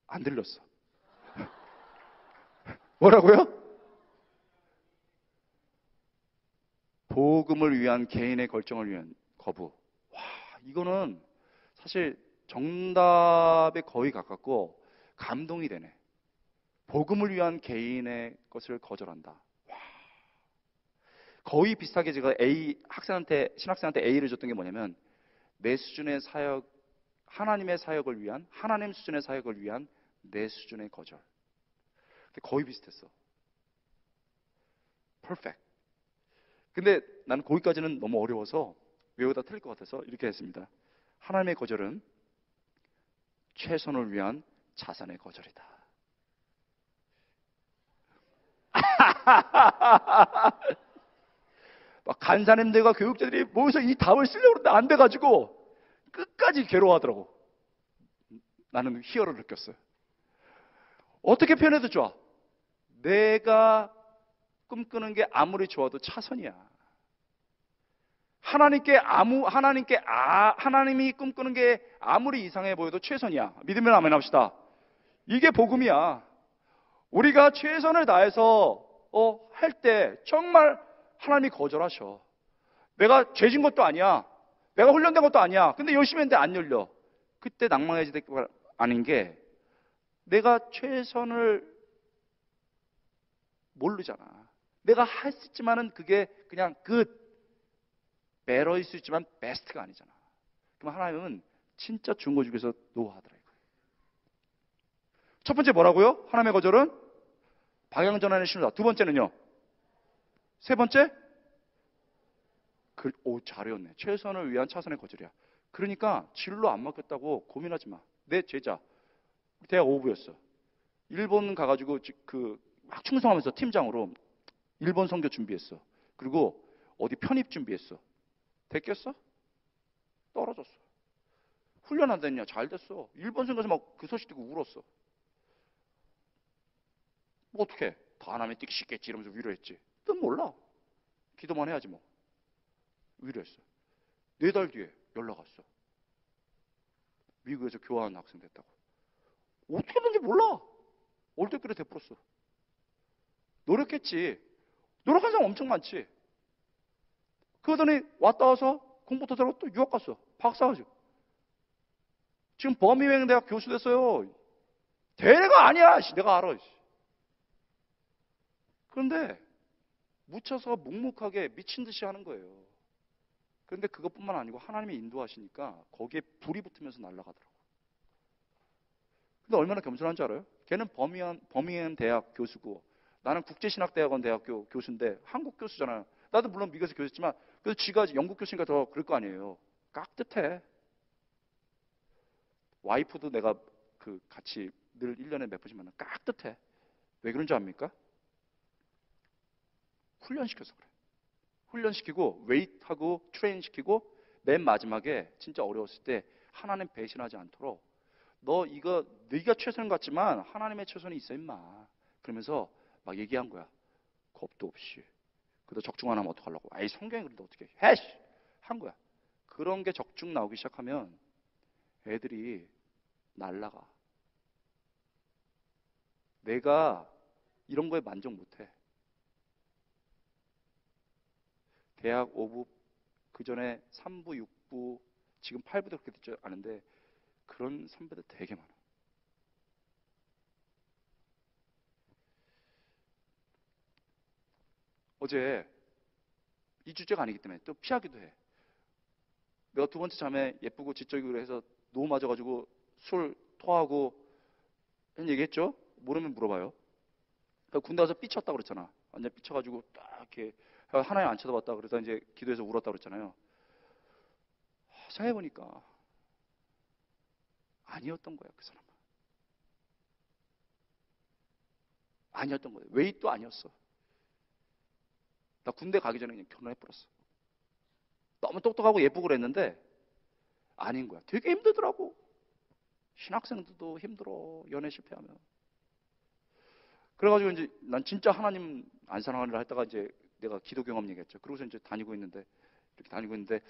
안 들렸어. 뭐라고요? 복음을 위한 개인의 결정을 위한 거부. 이거는 사실 정답에 거의 가깝고 감동이 되네. 복음을 위한 개인의 것을 거절한다. 거의 비슷하게 제가 신학생한테 A를 줬던 게 뭐냐면, 내 수준의 사역, 하나님의 사역을 위한, 하나님 수준의 사역을 위한 내 수준의 거절. 거의 비슷했어. 퍼펙트. 근데 나는 거기까지는 너무 어려워서 외우다 틀릴 것 같아서 이렇게 했습니다. 하나님의 거절은 최선을 위한 자산의 거절이다. 막 간사님들과 교육자들이 모여서 이 답을 쓰려고 했는데 안 돼가지고 끝까지 괴로워하더라고. 나는 희열을 느꼈어요. 어떻게 표현해도 좋아. 내가 꿈꾸는 게 아무리 좋아도 차선이야. 하나님이 꿈꾸는 게 아무리 이상해 보여도 최선이야. 믿으면 아멘 합시다. 이게 복음이야. 우리가 최선을 다해서 할 때 정말 하나님이 거절하셔. 내가 죄진 것도 아니야. 내가 훈련된 것도 아니야. 근데 열심히 했는데 안 열려. 그때 낭망해지는 게 아닌 게, 내가 최선을 모르잖아. 내가 했지만은 그게 그냥 베러일 수 있지만 베스트가 아니잖아. 그럼 하나님은 진짜 중고 중에서 노하더라. 첫 번째 뭐라고요? 하나님의 거절은 방향전환의 신호다. 두 번째는요? 세 번째? 잘 외웠네. 최선을 위한 차선의 거절이야. 그러니까 진로 안 맡겼다고 고민하지 마. 내 제자, 대학 5부였어. 일본 가가지고 막 충성하면서 팀장으로 일본 선교 준비했어. 그리고 어디 편입 준비했어. 됐겠어? 떨어졌어. 훈련 안 됐냐? 잘 됐어. 일본 선교에서 막 그 소식 듣고 울었어. 뭐 어떡해? 다 하나님이 뛰기 쉽겠지 이러면서 위로했지. 넌 몰라. 기도만 해야지 뭐. 위로했어. 4달 뒤에 연락 왔어. 미국에서 교환 학생 됐다고. 어떻게 됐는지 몰라. 얼떨결에 돼버렸어. 노력했지. 노력한 사람 엄청 많지. 그러더니 왔다 와서 공부 더 잘하고 또 유학 갔어. 박사가지고. 지금 버밍엄 대학 교수 됐어요. 대가 아니야. 내가 알아. 그런데 묻혀서 묵묵하게 미친 듯이 하는 거예요. 그런데 그것뿐만 아니고 하나님이 인도하시니까 거기에 불이 붙으면서 날아가더라고. 근데 얼마나 겸손한 줄 알아요? 걔는 버밍엄 대학 교수고 나는 국제신학대학원 대학교 교수인데 한국 교수잖아요. 나도 물론 미국에서 교수했지만 그래서 쥐가 영국 교수니까 더 그럴 거 아니에요. 깍듯해. 와이프도 내가 그 같이 늘 1년에 몇 번씩 만나 깍듯해. 왜 그런 줄 압니까? 훈련시켜서 그래. 훈련시키고 웨이트하고 트레인 시키고 맨 마지막에 진짜 어려웠을 때 하나님 배신하지 않도록 너 이거 네가 최선인 것 같지만 하나님의 최선이 있어 임마. 그러면서 막 얘기한 거야. 겁도 없이. 그래도 적중 안 하면 어떡하려고. 아이 성경이 그런데 어떻게 해? 한 거야. 그런 게 적중 나오기 시작하면 애들이 날라가. 내가 이런 거에 만족 못해. 대학 5부 그 전에 3부, 6부 지금 8부도 그렇게 듣지 않은데 그런 선배들 되게 많아. 어제 이 주제가 아니기 때문에 또 피하기도 해. 내가 두 번째 자매 예쁘고 지적이고 해서 노 맞아가지고 술 토하고 이런 얘기했죠? 모르면 물어봐요. 군대 가서 삐쳤다고 그랬잖아. 완전 삐쳐가지고 딱 이렇게 하나님 안 쳐다봤다 그래서 이제 기도해서 울었다고 그랬잖아요. 생각해보니까 아니었던 거야, 그 사람은. 아니었던 거예요. 웨이트도 아니었어. 나 군대 가기 전에 그냥 결혼해버렸어. 너무 똑똑하고 예쁘고 그랬는데 아닌 거야. 되게 힘들더라고. 신학생들도 힘들어. 연애 실패하면. 그래가지고 이제 난 진짜 하나님 안 사랑하느라 했다가 이제 내가 기도 경험 얘기했죠. 그러고서 이제 다니고 있는데 이렇게 다니고 있는데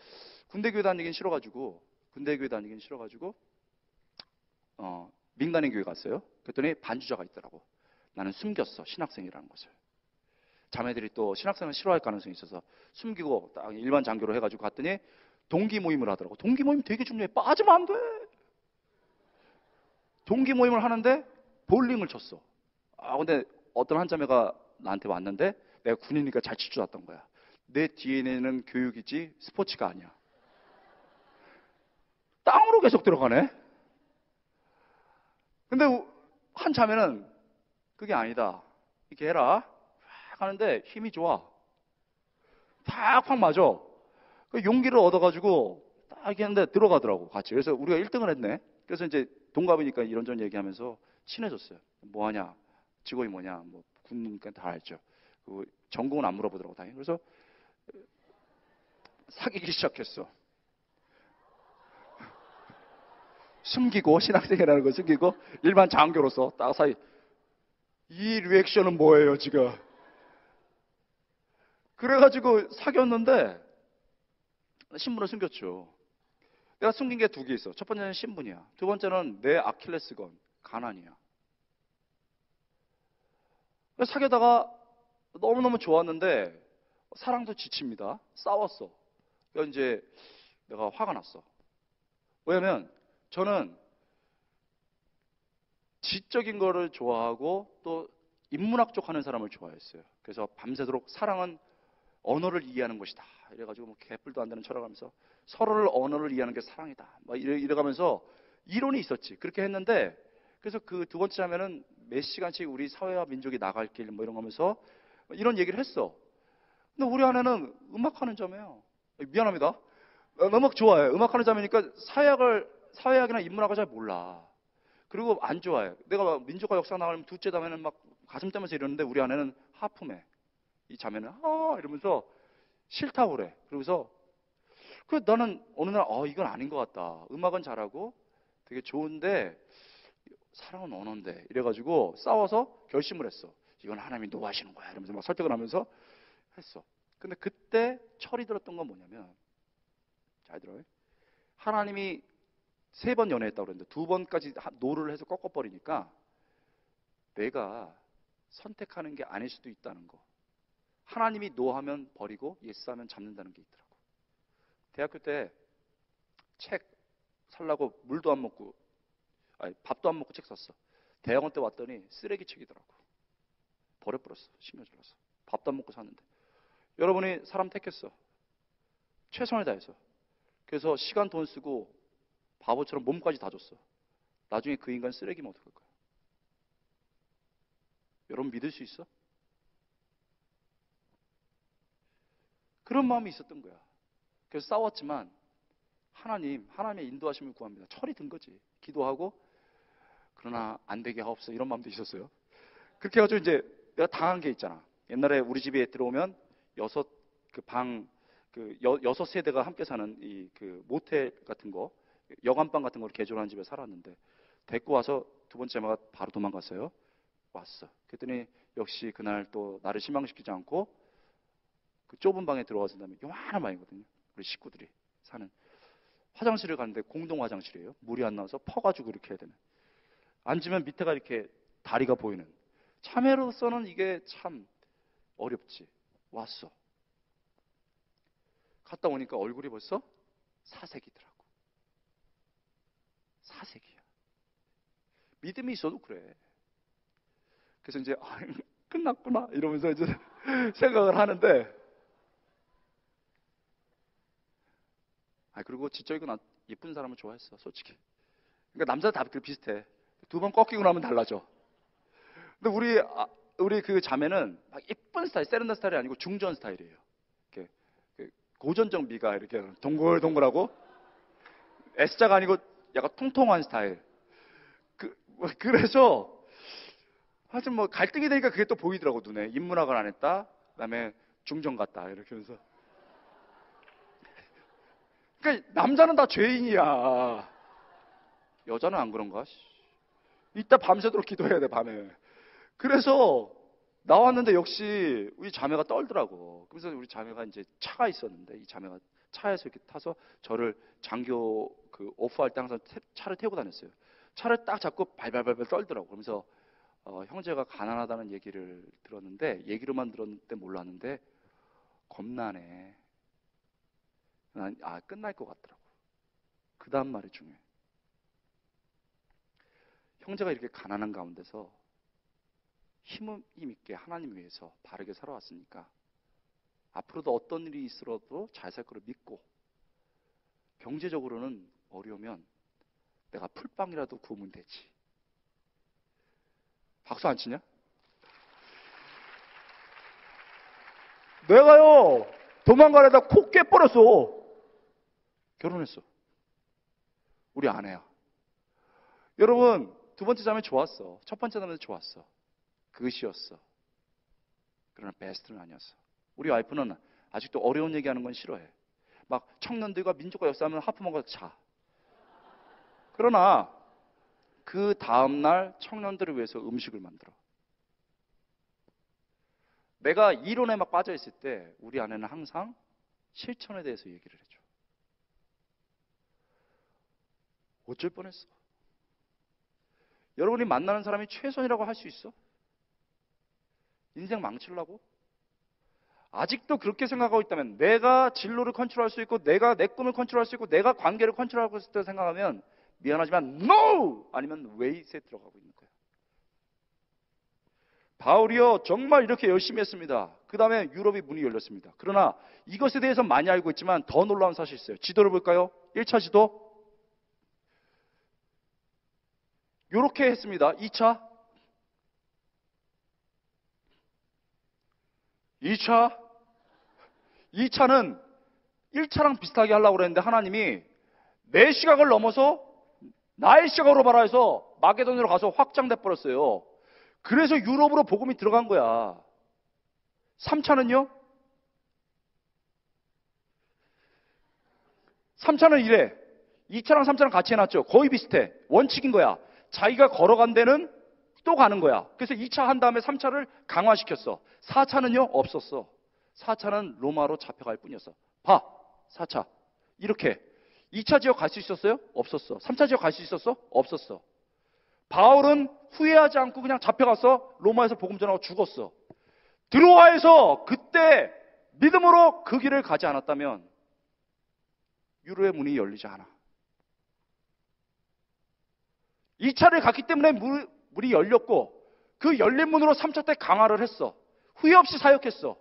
군대 교회 다니긴 싫어가지고 민간인 교회 갔어요. 그랬더니 반주자가 있더라고. 나는 숨겼어. 신학생이라는 것을. 자매들이 또 신학생을 싫어할 가능성이 있어서 숨기고 딱 일반 장교로 해가지고 갔더니 동기 모임을 하더라고. 동기 모임 되게 중요해. 빠지면 안 돼. 동기 모임을 하는데 볼링을 쳤어. 근데 어떤 한 자매가 나한테 왔는데 내가 군이니까 잘 칠 줄 알았던 거야. 내 DNA는 교육이지 스포츠가 아니야. 땅으로 계속 들어가네. 근데 한 자매는 그게 아니다. 이렇게 해라. 막 하는데 힘이 좋아. 팍팍 맞아. 그 용기를 얻어가지고 딱 이렇게 했는데 들어가더라고 같이. 그래서 우리가 1등을 했네. 그래서 이제 동갑이니까 이런저런 얘기하면서 친해졌어요. 뭐하냐, 직업이 뭐냐, 뭐 군이니까 다 알죠. 그 전공은 안 물어보더라고 다행히. 그래서 사귀기 시작했어. 숨기고 신학생이라는 걸 숨기고 일반 장교로서 딱 사이. 이 리액션은 뭐예요 지금? 그래가지고 사귀었는데 신분을 숨겼죠. 내가 숨긴 게 2개 있어. 첫 번째는 신분이야. 두 번째는 내 아킬레스건 가난이야. 사귀다가 너무너무 좋았는데 사랑도 지칩니다. 싸웠어. 그래서 이제 내가 화가 났어. 왜냐면 저는 지적인 거를 좋아하고 또 인문학 쪽 하는 사람을 좋아했어요. 그래서 밤새도록 사랑은 언어를 이해하는 것이다. 이래가지고 뭐 개뿔도 안 되는 철학하면서 서로를 언어를 이해하는 게 사랑이다. 막 이래가면서 이론이 있었지. 그렇게 했는데 그래서 그 두 번째 하면은 몇 시간씩 우리 사회와 민족이 나갈 길 뭐 이런 거 하면서 이런 얘기를 했어. 근데 우리 아내는 음악하는 자매요. 미안합니다. 음악 좋아해. 음악하는 자매니까 사회학이나 인문학을 잘 몰라. 그리고 안 좋아해. 내가 막 민족과 역사 나가면 둘째 다음에는 막 가슴 떼면서 이러는데 우리 아내는 하품해. 이 자매는 이러면서 싫다고 그래. 그러면서 나는 어느 날 이건 아닌 것 같다. 음악은 잘하고 되게 좋은데 사랑은 언어인데 이래가지고 싸워서 결심을 했어. 이건 하나님이 노하시는 거야. 이러면서 막 설득을 하면서 했어. 근데 그때 철이 들었던 건 뭐냐면, 잘 들어요. 하나님이 3번 연애했다고 그랬는데 2번까지 노를 해서 꺾어버리니까 내가 선택하는 게 아닐 수도 있다는 거. 하나님이 노하면 버리고 예스하면 잡는다는 게 있더라고. 대학교 때 책 살라고 물도 안 먹고 밥도 안 먹고 책 샀어. 대학원 때 왔더니 쓰레기 책이더라고. 버려버렸어. 신경 질러서. 밥도 안 먹고 샀는데. 여러분이 사람 택했어. 최선을 다해서. 그래서 시간 돈 쓰고 바보처럼 몸까지 다 줬어. 나중에 그 인간 쓰레기면 어떡할 거야? 여러분 믿을 수 있어? 그런 마음이 있었던 거야. 그래서 싸웠지만 하나님의 인도하심을 구합니다. 철이 든 거지. 기도하고 그러나 안 되게 하옵소서 이런 마음도 있었어요. 그렇게 해가지고 이제 내가 당한 게 있잖아. 옛날에 우리 집에 들어오면 6세대가 함께 사는 모텔 같은 거, 여관방 같은 걸 개조한 집에 살았는데 데리고 와서 2번째 마가 바로 도망갔어요. 왔어. 그랬더니 역시 그날 또 나를 실망시키지 않고 그 좁은 방에 들어가서 다음에 요만한 방이거든요. 우리 식구들이 사는. 화장실을 가는데 공동 화장실이에요. 물이 안 나와서 퍼가지고 이렇게 해야 되는. 앉으면 밑에가 이렇게 다리가 보이는. 참외로서는 이게 참 어렵지. 왔어. 갔다 오니까 얼굴이 벌써 사색이더라고. 사색이야. 믿음이 있어도 그래. 그래서 이제 끝났구나 이러면서 이제 생각을 하는데, 그리고 지적이고 예쁜 사람을 좋아했어, 솔직히. 그러니까 남자 다 비슷해. 2번 꺾이고 나면 달라져. 근데 우리 그 자매는 막 예쁜 스타일, 세련된 스타일이 아니고 중전 스타일이에요. 이렇게 고전적 미가 이렇게 동글동글하고 S자가 아니고 약간 통통한 스타일. 그래서 하여튼 뭐 갈등이 되니까 그게 또 보이더라고, 눈에. 인문학을 안 했다. 그다음에 중전 같다. 이렇게 하면서. 그러니까 남자는 다 죄인이야. 여자는 안 그런가? 이따 밤새도록 기도해야 돼, 밤에. 그래서 나왔는데 역시 우리 자매가 떨더라고. 그래서 우리 자매가 이제 차가 있었는데 이 자매가 차에서 이렇게 타서 저를 장교 오프할 때 항상 차를 태우고 다녔어요. 차를 딱 잡고 발발발발 떨더라고. 그러면서 형제가 가난하다는 얘기를 들었는데, 얘기로만 들었는데 몰랐는데 겁나네. 난 끝날 것 같더라고. 그 다음 말이 중요해. 형제가 이렇게 가난한 가운데서 힘 있게 하나님 위해서 바르게 살아왔으니까 앞으로도 어떤 일이 있어도 잘 살 거를 믿고, 경제적으로는 어려우면 내가 풀빵이라도 구우면 되지. 박수 안 치냐? 내가요 도망가려다 코 깨버렸어. 결혼했어. 우리 아내야. 여러분, 2번째 자매 좋았어. 첫 번째 자매도 좋았어. 그것이었어. 그러나 베스트는 아니었어. 우리 와이프는 아직도 어려운 얘기하는 건 싫어해. 막 청년들과 민족과 역사하면 하품하고 자. 그러나 그 다음날 청년들을 위해서 음식을 만들어. 내가 이론에 막 빠져있을 때 우리 아내는 항상 실천에 대해서 얘기를 해줘. 어쩔 뻔했어. 여러분이 만나는 사람이 최선이라고 할 수 있어? 인생 망치려고? 아직도 그렇게 생각하고 있다면, 내가 진로를 컨트롤할 수 있고 내가 내 꿈을 컨트롤할 수 있고 내가 관계를 컨트롤하고 있을 때 생각하면 미안하지만 NO! 아니면 웨이트에 들어가고 있는 거야. 바울이요 정말 이렇게 열심히 했습니다. 그 다음에 유럽이 문이 열렸습니다. 그러나 이것에 대해서 많이 알고 있지만 더 놀라운 사실이 있어요. 지도를 볼까요? 1차 지도 이렇게 했습니다. 2차는 1차랑 비슷하게 하려고 그랬는데 하나님이 내 시각을 넘어서 나의 시각으로 봐라 해서 마게도냐로 가서 확장돼 버렸어요. 그래서 유럽으로 복음이 들어간 거야. 3차는요? 3차는 이래. 2차랑 3차랑 같이 해놨죠. 거의 비슷해. 원칙인 거야. 자기가 걸어간 데는 또 가는 거야. 그래서 2차 한 다음에 3차를 강화시켰어. 4차는요? 없었어. 4차는 로마로 잡혀갈 뿐이었어. 봐. 4차. 이렇게. 2차 지역 갈 수 있었어요? 없었어. 3차 지역 갈 수 있었어? 없었어. 바울은 후회하지 않고 그냥 잡혀가서 로마에서 복음 전하고 죽었어. 드로아에서 그때 믿음으로 그 길을 가지 않았다면 유로의 문이 열리지 않아. 2차를 갔기 때문에 문이 열렸고 그 열린 문으로 3차 때 강화를 했어. 후회 없이 사역했어.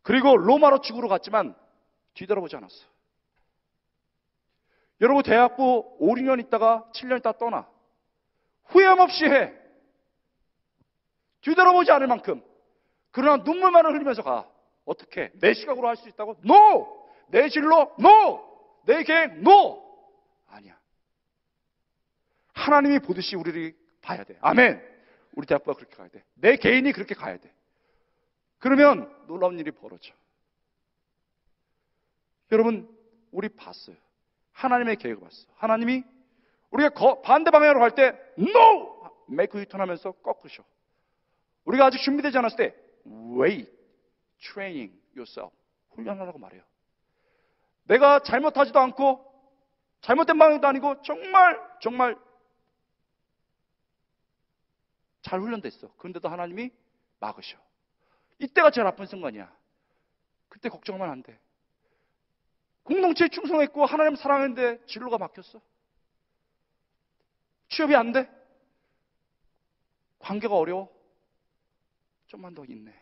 그리고 로마로 죽으러 갔지만 뒤돌아보지 않았어. 여러분 대학부 5, 6년 있다가 7년 있다가 떠나. 후회함 없이 해. 뒤돌아보지 않을 만큼. 그러나 눈물만을 흘리면서 가. 어떻게? 내 시각으로 할 수 있다고? NO! 내 진로? NO! 내 계획? NO! 아니야. 하나님이 보듯이 우리를 봐야 돼. 아멘. 우리 대학부가 그렇게 가야 돼. 내 개인이 그렇게 가야 돼. 그러면 놀라운 일이 벌어져. 여러분, 우리 봤어요. 하나님의 계획을 봤어요. 하나님이 우리가 반대 방향으로 갈 때 NO! 메이크 유턴하면서 꺾으셔. 우리가 아직 준비되지 않았을 때 wait, training yourself. 훈련하라고 말해요. 내가 잘못하지도 않고 잘못된 방향도 아니고 정말 잘 훈련됐어. 그런데도 하나님이 막으셔. 이때가 제일 아픈 순간이야. 그때 걱정하면 안 돼. 공동체에 충성했고 하나님 사랑했는데 진로가 막혔어. 취업이 안 돼. 관계가 어려워. 좀만 더 있네.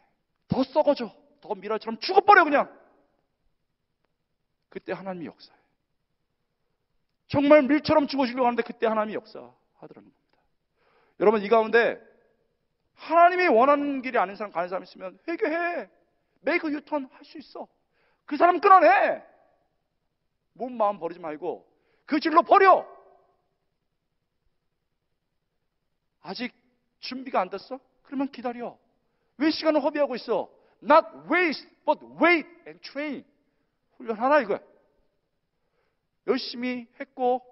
더 썩어져. 더 미라처럼 죽어버려 그냥. 그때 하나님이 역사해. 정말 밀처럼 죽어주려고 하는데 그때 하나님이 역사하더라는 겁니다. 여러분 이 가운데 하나님이 원하는 길이 아닌 사람 가는 사람 있으면 회개해. 메이크 유턴 할 수 있어. 그 사람 끊어내. 몸 마음 버리지 말고 그 길로 버려. 아직 준비가 안 됐어? 그러면 기다려. 왜 시간을 허비하고 있어? Not waste, but wait and train. 훈련하라 이거야. 열심히 했고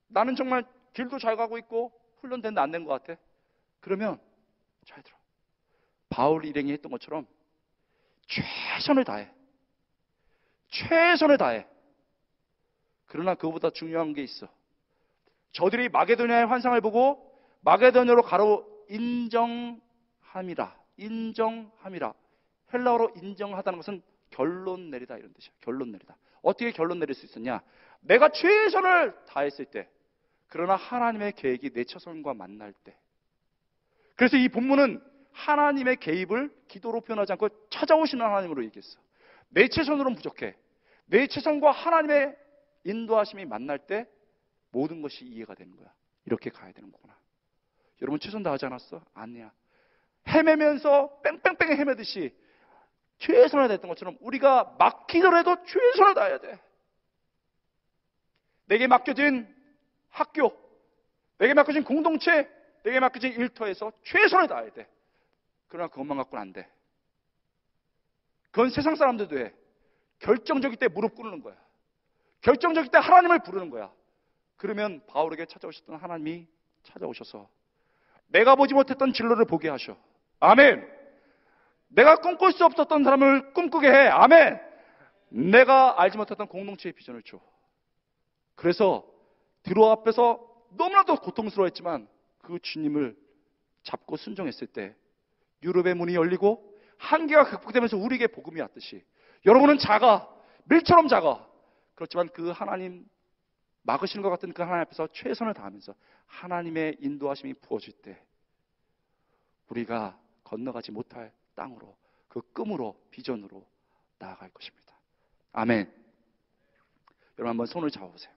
나는 정말 길도 잘 가고 있고 훈련된데 안 된 것 같아. 그러면 잘 들어. 바울 일행이 했던 것처럼 최선을 다해. 최선을 다해. 그러나 그거보다 중요한 게 있어. 저들이 마게도냐의 환상을 보고 마게도냐로 가로 인정함이라. 인정함이라. 헬라어로 인정하다는 것은 결론 내리다 이런 뜻이야. 결론 내리다. 어떻게 결론 내릴 수 있었냐? 내가 최선을 다했을 때, 그러나 하나님의 계획이 내 처선과 만날 때. 그래서 이 본문은 하나님의 개입을 기도로 표현하지 않고 찾아오시는 하나님으로 얘기했어. 내 최선으로는 부족해. 내 최선과 하나님의 인도하심이 만날 때 모든 것이 이해가 되는 거야. 이렇게 가야 되는 거구나. 여러분 최선 다하지 않았어? 아니야. 헤매면서 뺑뺑뺑 헤매듯이 최선을 다했던 것처럼 우리가 막히더라도 최선을 다해야 돼. 내게 맡겨진 학교, 내게 맡겨진 공동체, 내게 맡겨진 일터에서 최선을 다해야 돼. 그러나 그것만 갖고는 안 돼. 그건 세상 사람들도 해. 결정적일 때 무릎 꿇는 거야. 결정적일 때 하나님을 부르는 거야. 그러면 바울에게 찾아오셨던 하나님이 찾아오셔서 내가 보지 못했던 진로를 보게 하셔. 아멘. 내가 꿈꿀 수 없었던 사람을 꿈꾸게 해. 아멘. 내가 알지 못했던 공동체의 비전을 줘. 그래서 드로아 앞에서 너무나도 고통스러웠지만 그 주님을 잡고 순종했을 때 유럽의 문이 열리고 한계가 극복되면서 우리에게 복음이 왔듯이 여러분은 작아. 밀처럼 작아. 그렇지만 그 하나님 막으시는 것 같은 그 하나님 앞에서 최선을 다하면서 하나님의 인도하심이 부어질 때 우리가 건너가지 못할 땅으로 그 꿈으로 비전으로 나아갈 것입니다. 아멘. 여러분 한번 손을 잡아보세요.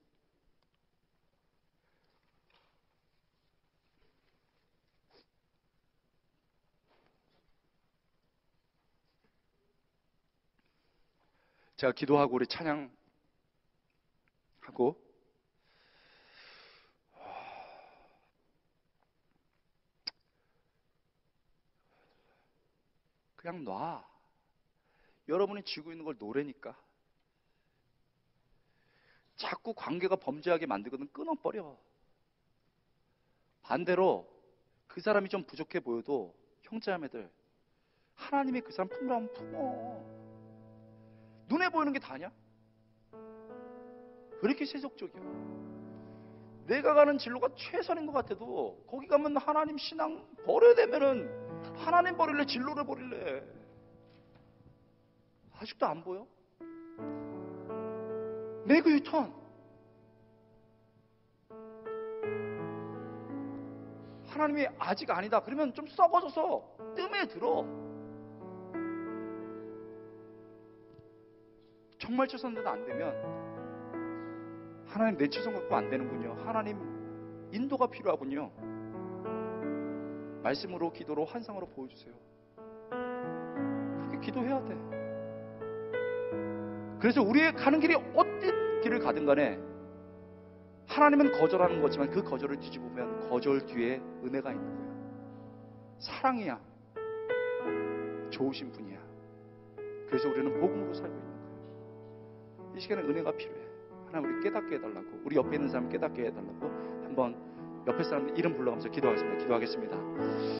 제가 기도하고 우리 찬양하고 그냥 놔. 여러분이 쥐고 있는 걸 노래니까. 자꾸 관계가 범죄하게 만들거든 끊어버려. 반대로 그 사람이 좀 부족해 보여도 형제자매들, 하나님이 그 사람 품으라 하면 품어. 눈에 보이는 게 다냐? 왜 이렇게 세속적이야? 내가 가는 진로가 최선인 것 같아도 거기 가면 하나님 신앙 버려야 되면은 하나님 버릴래 진로를 버릴래. 아직도 안 보여? 매그 유턴. 하나님이 아직 아니다 그러면 좀 썩어져서 뜸에 들어. 정말 최선대로 안 되면 하나님 내 최선 갖고 안 되는군요. 하나님 인도가 필요하군요. 말씀으로 기도로 환상으로 보여주세요. 그렇게 기도해야 돼. 그래서 우리의 가는 길이 어떤 길을 가든 간에 하나님은 거절하는 거지만 그 거절을 뒤집으면 거절 뒤에 은혜가 있는 거야. 사랑이야. 좋으신 분이야. 그래서 우리는 복음으로 살고 있는 거예요. 이 시간에 은혜가 필요해. 하나님 우리 깨닫게 해달라고, 우리 옆에 있는 사람 깨닫게 해달라고 한번 옆에 사람 이름 불러가면서 기도하겠습니다.